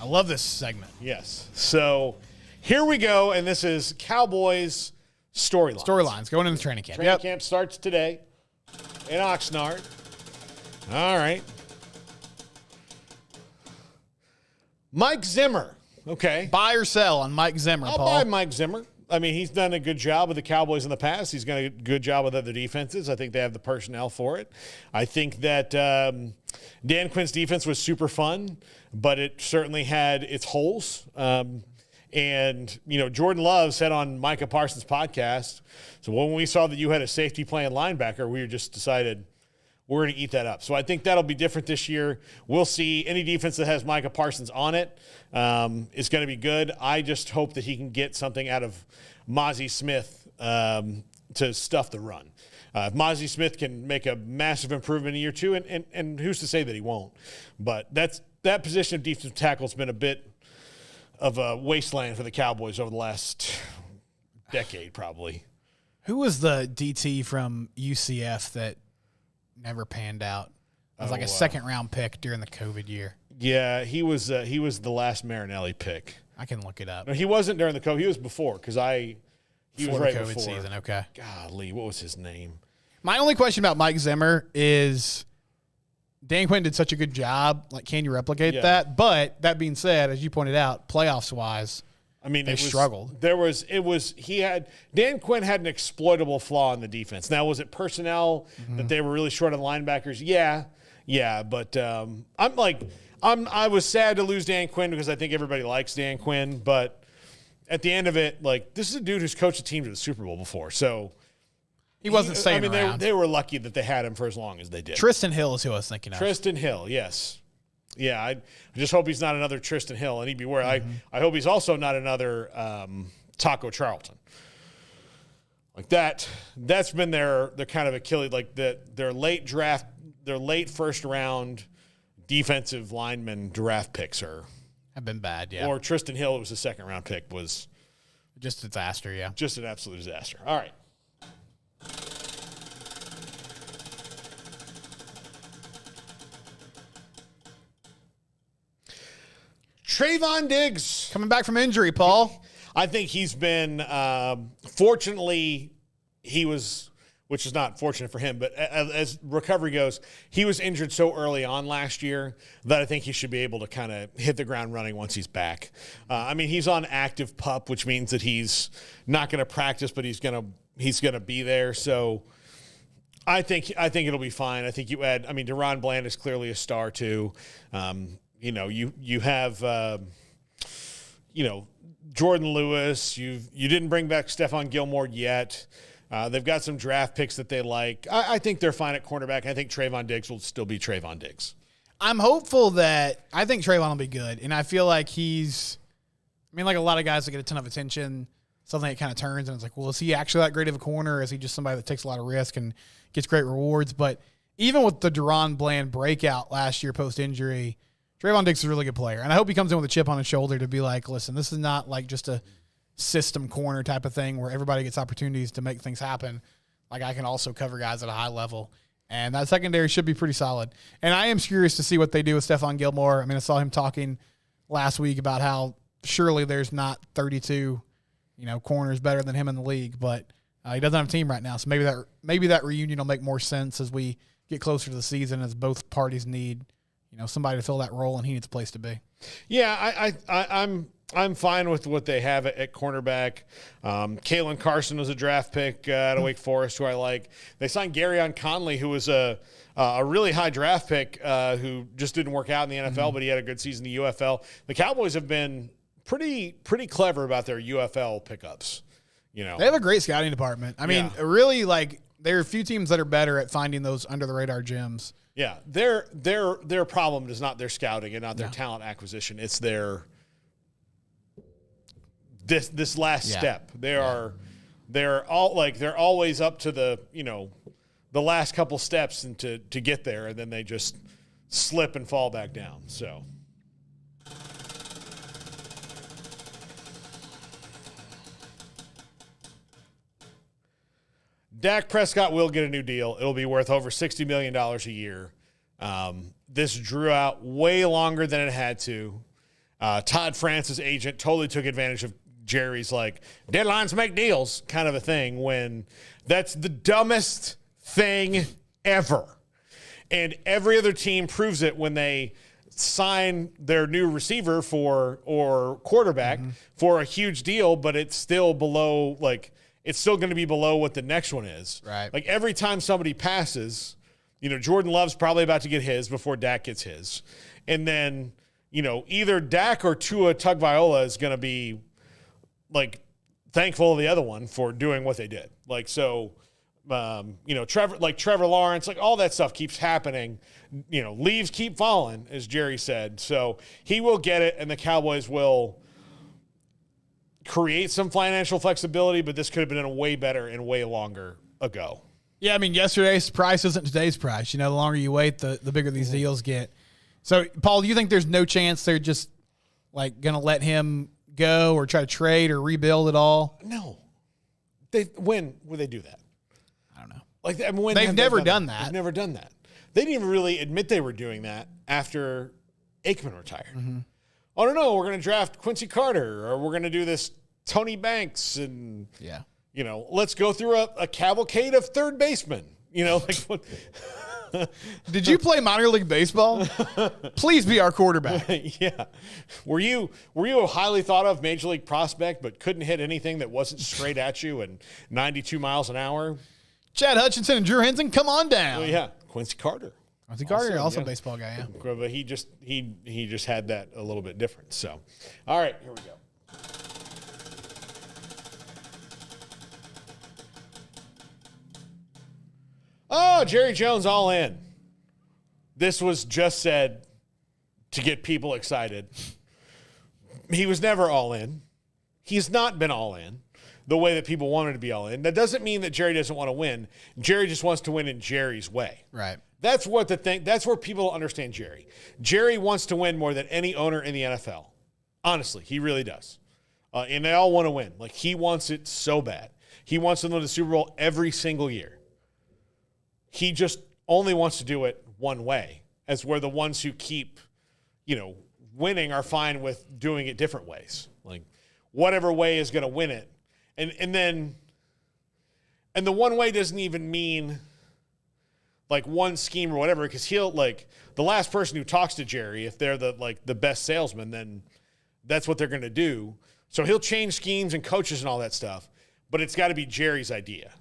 I love this segment. Yes. So here we go, and this is Cowboys storylines. Storylines going into training camp. Training camp starts today in Oxnard. All right. Mike Zimmer. Okay. Buy or sell on Mike Zimmer, I'll Paul. buy Mike Zimmer. I mean, he's done a good job with the Cowboys in the past. He's done a good job with other defenses. I think they have the personnel for it. I think that Dan Quinn's defense was super fun, but it certainly had its holes. And, you know, Jordan Love said on Micah Parsons' podcast, so when we saw that you had a safety playing linebacker, we just decided we're going to eat that up. So I think that'll be different this year. We'll see. Any defense that has Micah Parsons on it is going to be good. I just hope that he can get something out of Mozzie Smith to stuff the run. If Mozzie Smith can make a massive improvement in year two, and who's to say that he won't? But that position of defensive tackle has been a bit of a wasteland for the Cowboys over the last decade, probably. Who was the DT from UCF that never panned out? It was like a second-round pick during the COVID year. Yeah, he was the last Marinelli pick. I can look it up. No, he wasn't during the COVID. He was before because he was right the COVID before. season. Okay. Golly, what was his name? My only question about Mike Zimmer is Dan Quinn did such a good job. Like, can you replicate that? But that being said, as you pointed out, playoffs-wise, I mean, they struggled. Dan Quinn had an exploitable flaw in the defense. Now, was it personnel that they were really short on linebackers? Yeah. But I was sad to lose Dan Quinn because I think everybody likes Dan Quinn. But at the end of it, like, this is a dude who's coached a team to the Super Bowl before. So he wasn't staying around. They were lucky that they had him for as long as they did. Tristan Hill is who I was thinking of. Tristan Hill, yes. Yeah, I just hope he's not another Tristan Hill, and he'd be worried. I hope he's also not another Taco Charlton. Like that. That's been their kind of Achilles. Like their late first round defensive lineman draft picks have been bad. Yeah, or Tristan Hill, who was a second round pick, was just a disaster. Yeah, just an absolute disaster. All right. Trayvon Diggs. Coming back from injury, Paul. I think he's been, fortunately, which is not fortunate for him, but as recovery goes, he was injured so early on last year that I think he should be able to kind of hit the ground running once he's back. I mean, he's on active PUP, which means that he's not going to practice, but he's going to be there. So I think it'll be fine. I think Deron Bland is clearly a star too. You have, Jordan Lewis. You didn't bring back Stephon Gilmore yet. They've got some draft picks that they like. I think they're fine at cornerback. I think Trayvon Diggs will still be Trayvon Diggs. I'm hopeful that I think Trayvon will be good, and I feel like like a lot of guys that get a ton of attention, something that kind of turns, and it's like, well, is he actually that great of a corner, or is he just somebody that takes a lot of risk and gets great rewards? But even with the Deron Bland breakout last year post-injury, Trayvon Diggs is a really good player, and I hope he comes in with a chip on his shoulder to be like, listen, this is not like just a system corner type of thing where everybody gets opportunities to make things happen. Like, I can also cover guys at a high level. And that secondary should be pretty solid. And I am curious to see what they do with Stephon Gilmore. I mean, I saw him talking last week about how surely there's not 32, corners better than him in the league, but he doesn't have a team right now. So maybe that reunion will make more sense as we get closer to the season, as both parties need, somebody to fill that role, and he needs a place to be. Yeah, I'm fine with what they have at cornerback. Kalen Carson was a draft pick out of Wake Forest, who I like. They signed Garyon Conley, who was a really high draft pick who just didn't work out in the NFL, but he had a good season in the UFL. The Cowboys have been pretty clever about their UFL pickups. They have a great scouting department. I mean, really, there are a few teams that are better at finding those under the radar gems. Yeah, their problem is not their scouting and not their talent acquisition. It's their this last step. They're always up to the last couple steps and to get there, and then they just slip and fall back down. So Dak Prescott will get a new deal. It'll be worth over $60 million a year. This drew out way longer than it had to. Todd France's agent totally took advantage of Jerry's deadlines make deals kind of a thing, when that's the dumbest thing ever. And every other team proves it when they sign their new receiver or quarterback for a huge deal, but it's still below, it's still going to be below what the next one is. Right. Every time somebody passes, Jordan Love's probably about to get his before Dak gets his. And then, either Dak or Tua Tagovailoa is going to be thankful of the other one for doing what they did. Trevor Lawrence, all that stuff keeps happening. Leaves keep falling, as Jerry said. So he will get it, and the Cowboys will create some financial flexibility, but this could have been a way better and way longer ago. Yeah, I mean, yesterday's price isn't today's price. The longer you wait, the bigger these deals get. So, Paul, do you think there's no chance they're just going to let him go or try to trade or rebuild at all? No. When would they do that? I don't know. They've never done that. They've never done that. They didn't even really admit they were doing that after Aikman retired. Oh, no, we're going to draft Quincy Carter, or we're going to do this Tony Banks, and let's go through a cavalcade of third basemen. What? Did you play minor league baseball? Please be our quarterback. Yeah. Were you a highly thought of major league prospect but couldn't hit anything that wasn't straight at you and 92 miles an hour? Chad Hutchinson and Drew Henson, come on down. Oh, yeah. Quincy Carter. Quincy Carter, also a baseball guy, yeah. But he just had that a little bit different. So, all right, here we go. Oh, Jerry Jones all in. This was just said to get people excited. He was never all in. He's not been all in the way that people wanted to be all in. That doesn't mean that Jerry doesn't want to win. Jerry just wants to win in Jerry's way. Right. That's where people understand Jerry. Jerry wants to win more than any owner in the NFL. Honestly, he really does. And they all want to win. He wants it so bad. He wants to win the Super Bowl every single year. He just only wants to do it one way, as where the ones who keep, winning are fine with doing it different ways. Whatever way is going to win it. And the one way doesn't even mean one scheme or whatever, because he'll the last person who talks to Jerry, if they're the best salesman, then that's what they're going to do. So he'll change schemes and coaches and all that stuff, but it's got to be Jerry's idea.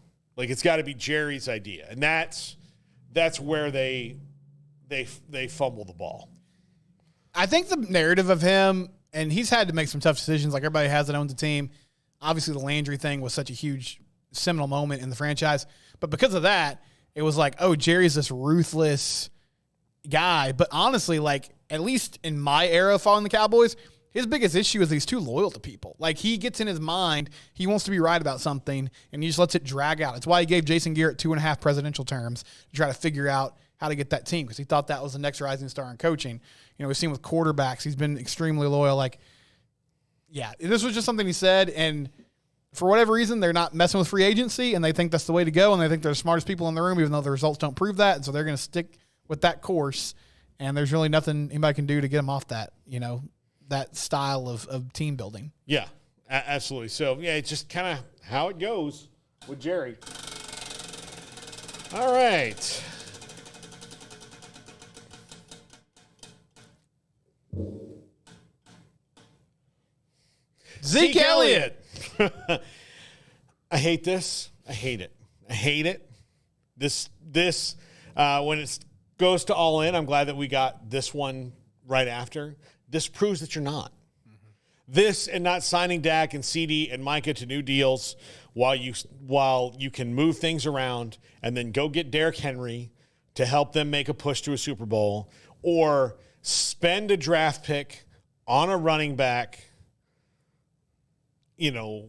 It's got to be Jerry's idea, and that's where they fumble the ball. I think the narrative of him and he's had to make some tough decisions like everybody has that owns the team. Obviously, the Landry thing was such a huge seminal moment in the franchise. But because of that, it was like, oh, Jerry's this ruthless guy. But honestly, like, at least in my era of following the Cowboys, his biggest issue is he's too loyal to people. Like, he gets in his mind, he wants to be right about something, and he just lets it drag out. It's why he gave Jason Garrett 2.5 presidential terms to try to figure out how to get that team, because he thought that was the next rising star in coaching. You know, we've seen with quarterbacks, he's been extremely loyal. Like, yeah, this was just something he said, and for whatever reason, they're not messing with free agency, and they think that's the way to go, and they think they're the smartest people in the room, even though the results don't prove that, and so they're going to stick with that course, and there's really nothing anybody can do to get them off that, you know, that style of team building. Yeah, absolutely. So, yeah, it's just kind of how it goes with Jerry. All right. Zeke Elliott. I hate this. I hate it. I hate it. This when it goes to all in, I'm glad that we got this one right after. This proves that you're not. Mm-hmm. This and not signing Dak and CD and Micah to new deals while you can move things around and then go get Derrick Henry to help them make a push to a Super Bowl, or spend a draft pick on a running back, you know,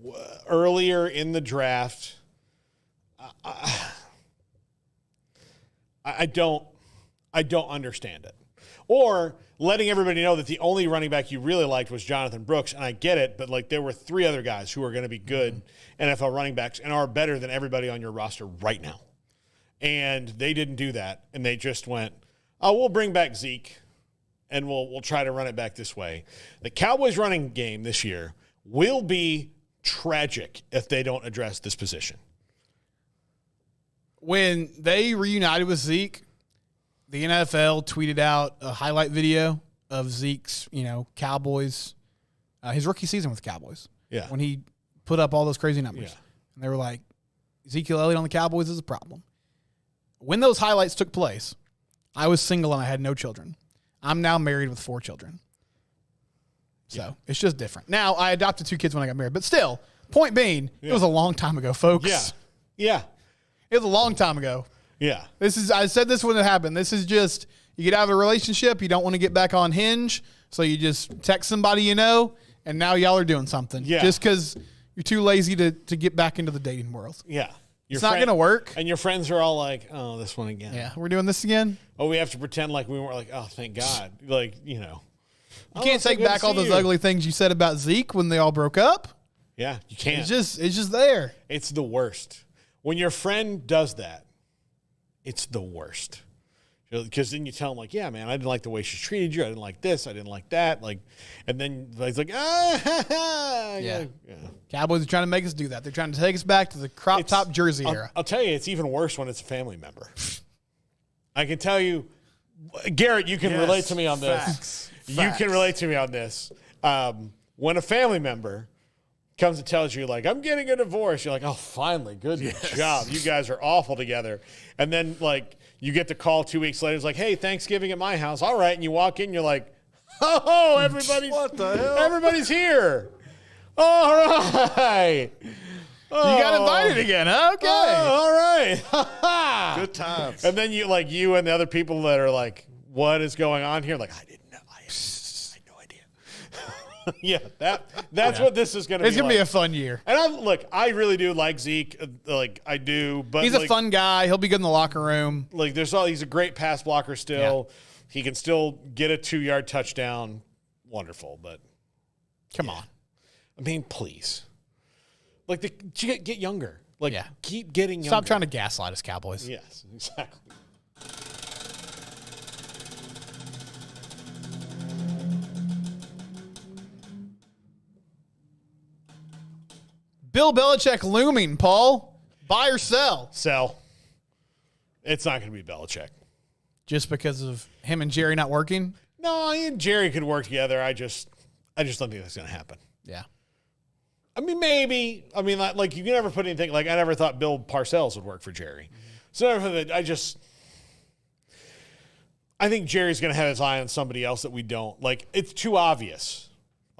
earlier in the draft. I don't understand it. Or letting everybody know that the only running back you really liked was Jonathan Brooks, and I get it, but like there were 3 other guys who are going to be good NFL running backs and are better than everybody on your roster right now. And they didn't do that, and they just went, "Oh, we'll bring back Zeke, and we'll try to run it back this way." The Cowboys running game this year will be tragic if they don't address this position. When they reunited with Zeke, the NFL tweeted out a highlight video of Zeke's, you know, Cowboys, his rookie season with the Cowboys. Yeah. When he put up all those crazy numbers. Yeah. And they were like, Ezekiel Elliott on the Cowboys is a problem. When those highlights took place, I was single and I had no children. I'm now married with 4 children. So it's just different. Now, I adopted 2 kids when I got married, but still, point being, it was a long time ago, folks. Yeah. Yeah. It was a long time ago. Yeah. I said this when it happened. This is just, you get out of a relationship, you don't want to get back on Hinge, so you just text somebody you know, and now y'all are doing something. Yeah. Just because you're too lazy to get back into the dating world. Yeah. It's not going to work. And your friends are all like, "Oh, this one again." Yeah. We're doing this again? Oh, we have to pretend like we weren't like, "Oh, thank God." Like, you know. You can't take back all those ugly things you said about Zeke when they all broke up. Yeah, you can't. It's just there. It's the worst. When your friend does that, it's the worst. Because then you tell them, like, "Yeah, man, I didn't like the way she treated you. I didn't like this. I didn't like that." Like, and then it's like, yeah. Cowboys are trying to make us do that. They're trying to take us back to the crop top jersey era. I'll tell you, it's even worse when it's a family member. I can tell you, Garrett, you can relate to me on this. Facts. You can relate to me on this. When a family member comes and tells you, like, "I'm getting a divorce," you're like, "Oh, finally, good job. You guys are awful together." And then, like, you get the call 2 weeks later. It's like, "Hey, Thanksgiving at my house." All right. And you walk in, you're like, "Oh, everybody's What the hell? Everybody's here. All right. You got invited again, huh? Okay. Oh, all right. Good times. And then you and the other people that are like, "What is going on here?" Like, "I didn't know. I had no idea." Yeah, that's what this is going to be. It's going to be a fun year. And I really do like Zeke. Like, I do. But he's a fun guy. He'll be good in the locker room. Like, he's a great pass blocker still. Yeah. He can still get a 2-yard touchdown. Wonderful. But come on. I mean, please. Like, get younger. Like, keep getting younger. Stop trying to gaslight us, Cowboys. Yes, exactly. Bill Belichick looming, Paul. Buy or sell? Sell. It's not going to be Belichick. Just because of him and Jerry not working? No, he and Jerry could work together. I just don't think that's going to happen. Yeah. I mean, maybe. I mean, like you can never put anything. Like, I never thought Bill Parcells would work for Jerry. Mm-hmm. So I think Jerry's going to have his eye on somebody else that we don't. Like, it's too obvious.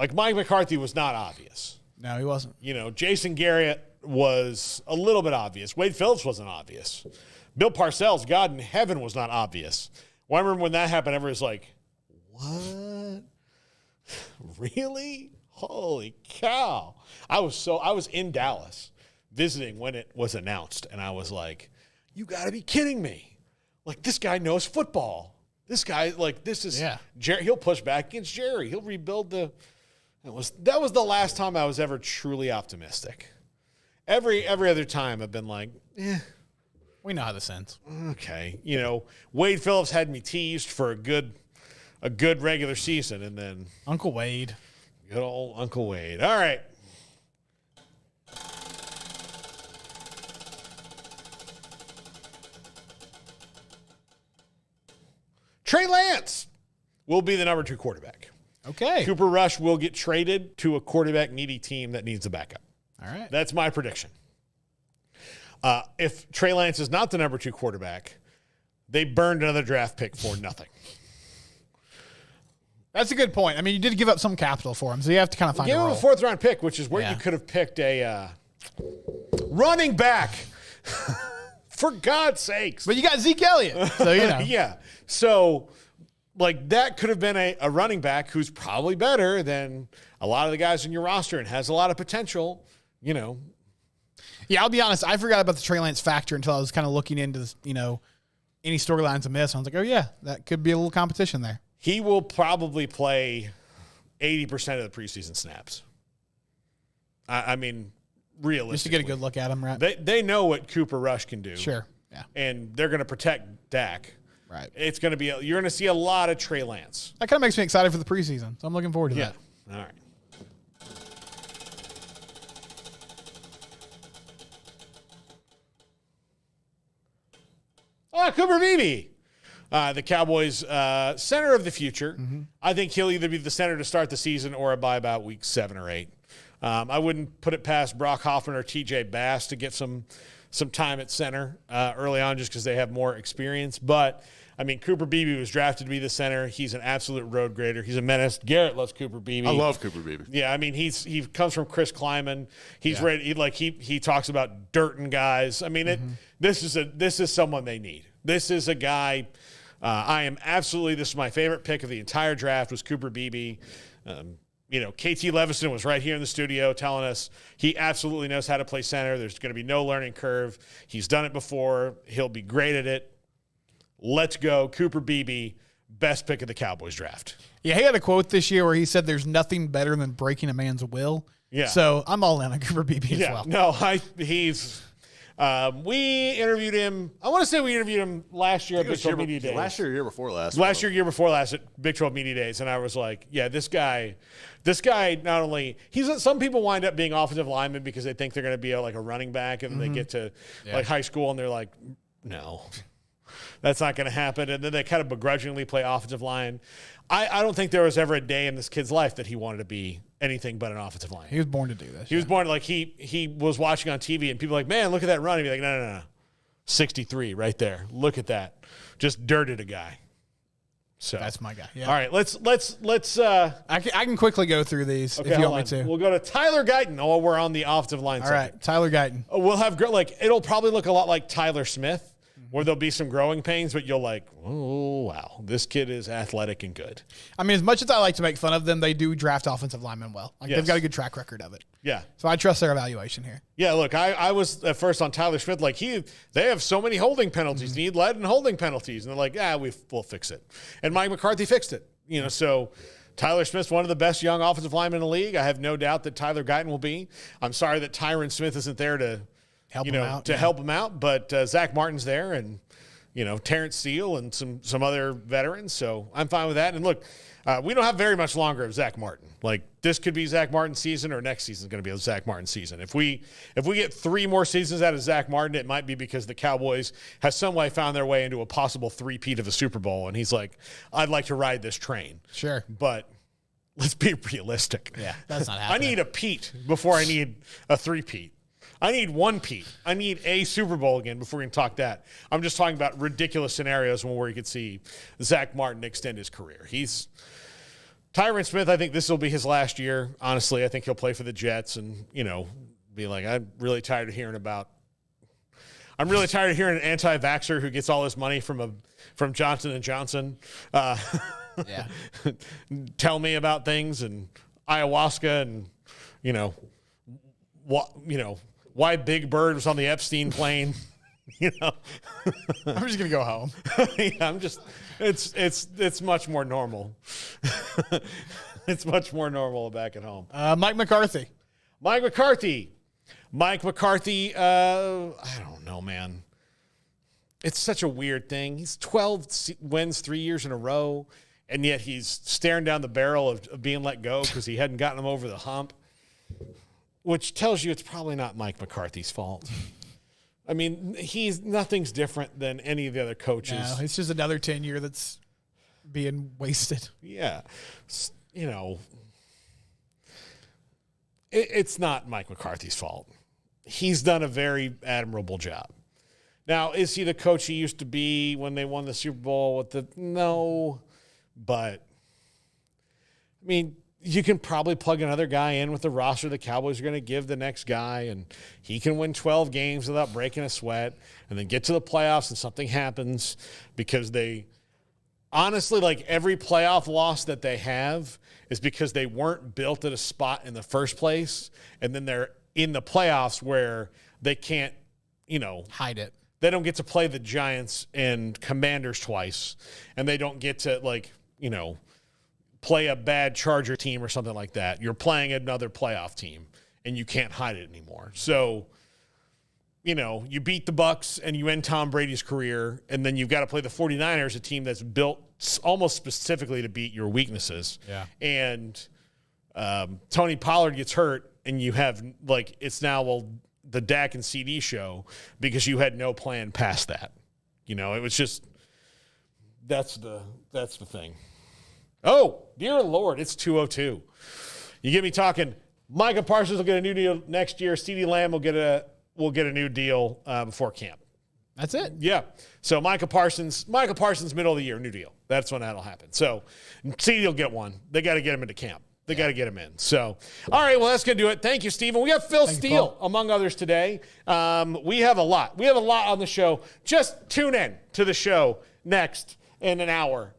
Like Mike McCarthy was not obvious. No, he wasn't. Jason Garrett was a little bit obvious. Wade Phillips wasn't obvious. Bill Parcells, God in heaven, was not obvious. Well, I remember when that happened, everyone was like, what? Really? Holy cow. I was in Dallas visiting when it was announced, and I was like, you got to be kidding me. Like, this guy knows football. This guy, like, this is Jerry. He'll push back against Jerry. He'll rebuild that was the last time I was ever truly optimistic. Every other time I've been like, we know how this ends. Okay. Wade Phillips had me teased for a good regular season, and then Uncle Wade. Good old Uncle Wade. All right. Trey Lance will be the number 2 quarterback. Okay. Cooper Rush will get traded to a quarterback-needy team that needs a backup. All right. That's my prediction. If Trey Lance is not the number 2 quarterback, they burned another draft pick for nothing. That's a good point. I mean, you did give up some capital for him, so you have to kind of find a role. Give him a 4th-round pick, which is where you could have picked a running back. For God's sakes. But you got Zeke Elliott, so Yeah. So, like, that could have been a running back who's probably better than a lot of the guys in your roster and has a lot of potential, Yeah, I'll be honest. I forgot about the Trey Lance factor until I was kind of looking into this, any storylines of miss. I was like, oh, yeah, that could be a little competition there. He will probably play 80% of the preseason snaps. I mean, realistically. Just to get a good look at him, right? They know what Cooper Rush can do. Sure, yeah. And they're going to protect Dak. Right. It's going to be you're going to see a lot of Trey Lance. That kind of makes me excited for the preseason, so I'm looking forward to that. All right. Cooper Beebe. The Cowboys' center of the future. Mm-hmm. I think he'll either be the center to start the season or by about week 7 or 8. I wouldn't put it past Brock Hoffman or T.J. Bass to get some time at center early on just because they have more experience. But, I mean, Cooper Beebe was drafted to be the center. He's an absolute road grader. He's a menace. Garrett loves Cooper Beebe. I love Cooper Beebe. Yeah, I mean, he comes from Chris Kleiman. He's ready. He talks about dirt and guys. I mean, this is someone they need. This is a guy. This is my favorite pick of the entire draft was Cooper Beebe. KT Levison was right here in the studio telling us he absolutely knows how to play center. There's going to be no learning curve. He's done it before. He'll be great at it. Let's go. Cooper Beebe, best pick of the Cowboys draft. Yeah, he had a quote this year where he said there's nothing better than breaking a man's will. Yeah. So I'm all in on Cooper Beebe as well. No, we interviewed him. I want to say we interviewed him last year at Big 12 Media Days. Last year, year before last. Year before last at Big 12 Media Days. And I was like, yeah, this guy not only some people wind up being offensive linemen because they think they're going to be a running back and then they get to high school and they're like, no, that's not going to happen. And then they kind of begrudgingly play offensive line. I don't think there was ever a day in this kid's life that he wanted to be anything but an offensive lineman. He was born to do this. He was born he was watching on TV and people were like, man, look at that run. He'd be like, no. 63 right there. Look at that. Just dirted a guy. So that's my guy. Yeah. All right, let's I can quickly go through these if you want me to. We'll go to Tyler Guyton. Oh, we're on the offensive line side. All right, Tyler Guyton. We'll have it'll probably look a lot like Tyler Smith. Where there'll be some growing pains, but you'll oh, wow, this kid is athletic and good. I mean, as much as I like to make fun of them, they do draft offensive linemen well. They've got a good track record of it. Yeah. So I trust their evaluation here. Yeah, look, I was at first on Tyler Smith, they have so many holding penalties. Need lead and holding penalties. And they're like, we'll fix it. And Mike McCarthy fixed it. So Tyler Smith's one of the best young offensive linemen in the league. I have no doubt that Tyler Guyton will be. I'm sorry that Tyron Smith isn't there to help him out, but Zach Martin's there and Terrence Steele and some other veterans, so I'm fine with that. And look, we don't have very much longer of Zach Martin. This could be Zach Martin's season, or next season is going to be a Zach Martin season. If we get 3 more seasons out of Zach Martin, it might be because the Cowboys have some way found their way into a possible 3-peat of a Super Bowl, and he's like, I'd like to ride this train. Sure, but let's be realistic. Yeah, that's not happening. I need a Pete before I need a 3-peat. I need 1 Pete. I need a Super Bowl again before we can talk that. I'm just talking about ridiculous scenarios where you could see Zach Martin extend his career. Tyron Smith, I think this will be his last year. Honestly, I think he'll play for the Jets and, be like, I'm really tired of hearing an anti-vaxxer who gets all his money from Johnson & Johnson. Yeah. Tell me about things and ayahuasca and, why Big Bird was on the Epstein plane. I'm just gonna go home. Yeah, it's much more normal. It's much more normal back at home. Mike McCarthy. I don't know, man. It's such a weird thing. He's 12 wins 3 years in a row, and yet he's staring down the barrel of being let go because he hadn't gotten him over the hump, which tells you it's probably not Mike McCarthy's fault. I mean, nothing's different than any of the other coaches. No, it's just another tenure that's being wasted. Yeah. It's not Mike McCarthy's fault. He's done a very admirable job. Now, is he the coach he used to be when they won the Super Bowl? No. But, I mean, you can probably plug another guy in with the roster the Cowboys are going to give the next guy, and he can win 12 games without breaking a sweat and then get to the playoffs and something happens because they honestly, like every playoff loss that they have is because they weren't built at a spot in the first place, and then they're in the playoffs where they can't, hide it. They don't get to play the Giants and Commanders twice, and they don't get to, play a bad Charger team or something like that. You're playing another playoff team, and you can't hide it anymore. So, you beat the Bucs and you end Tom Brady's career, and then you've got to play the 49ers, a team that's built almost specifically to beat your weaknesses. Yeah. And Tony Pollard gets hurt, and you have, it's now, the Dak and CD show because you had no plan past that. It was just that's the thing. Oh, dear Lord, it's 2:02. You get me talking. Micah Parsons will get a new deal next year. CeeDee Lamb will get a new deal before camp. That's it. Yeah. So Micah Parsons, middle of the year, new deal. That's when that'll happen. So CeeDee will get one. They got to get him into camp. They got to get him in. So, all right, well, that's going to do it. Thank you, Stephen. We got Phil Steele, among others, today. We have a lot. We have a lot on the show. Just tune in to the show next in an hour.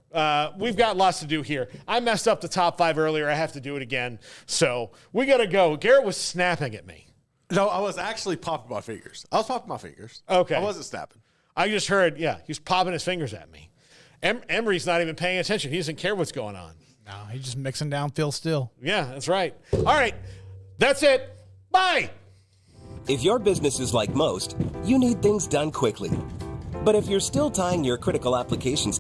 We've got lots to do here. I messed up the top 5 earlier. I have to do it again. So we got to go. Garrett was snapping at me. No, I was actually popping my fingers. Okay. I wasn't snapping. I just heard, he was popping his fingers at me. Emery's not even paying attention. He doesn't care what's going on. No, he's just mixing down Phil Steele. Yeah, that's right. All right. That's it. Bye. If your business is like most, you need things done quickly. But if you're still tying your critical applications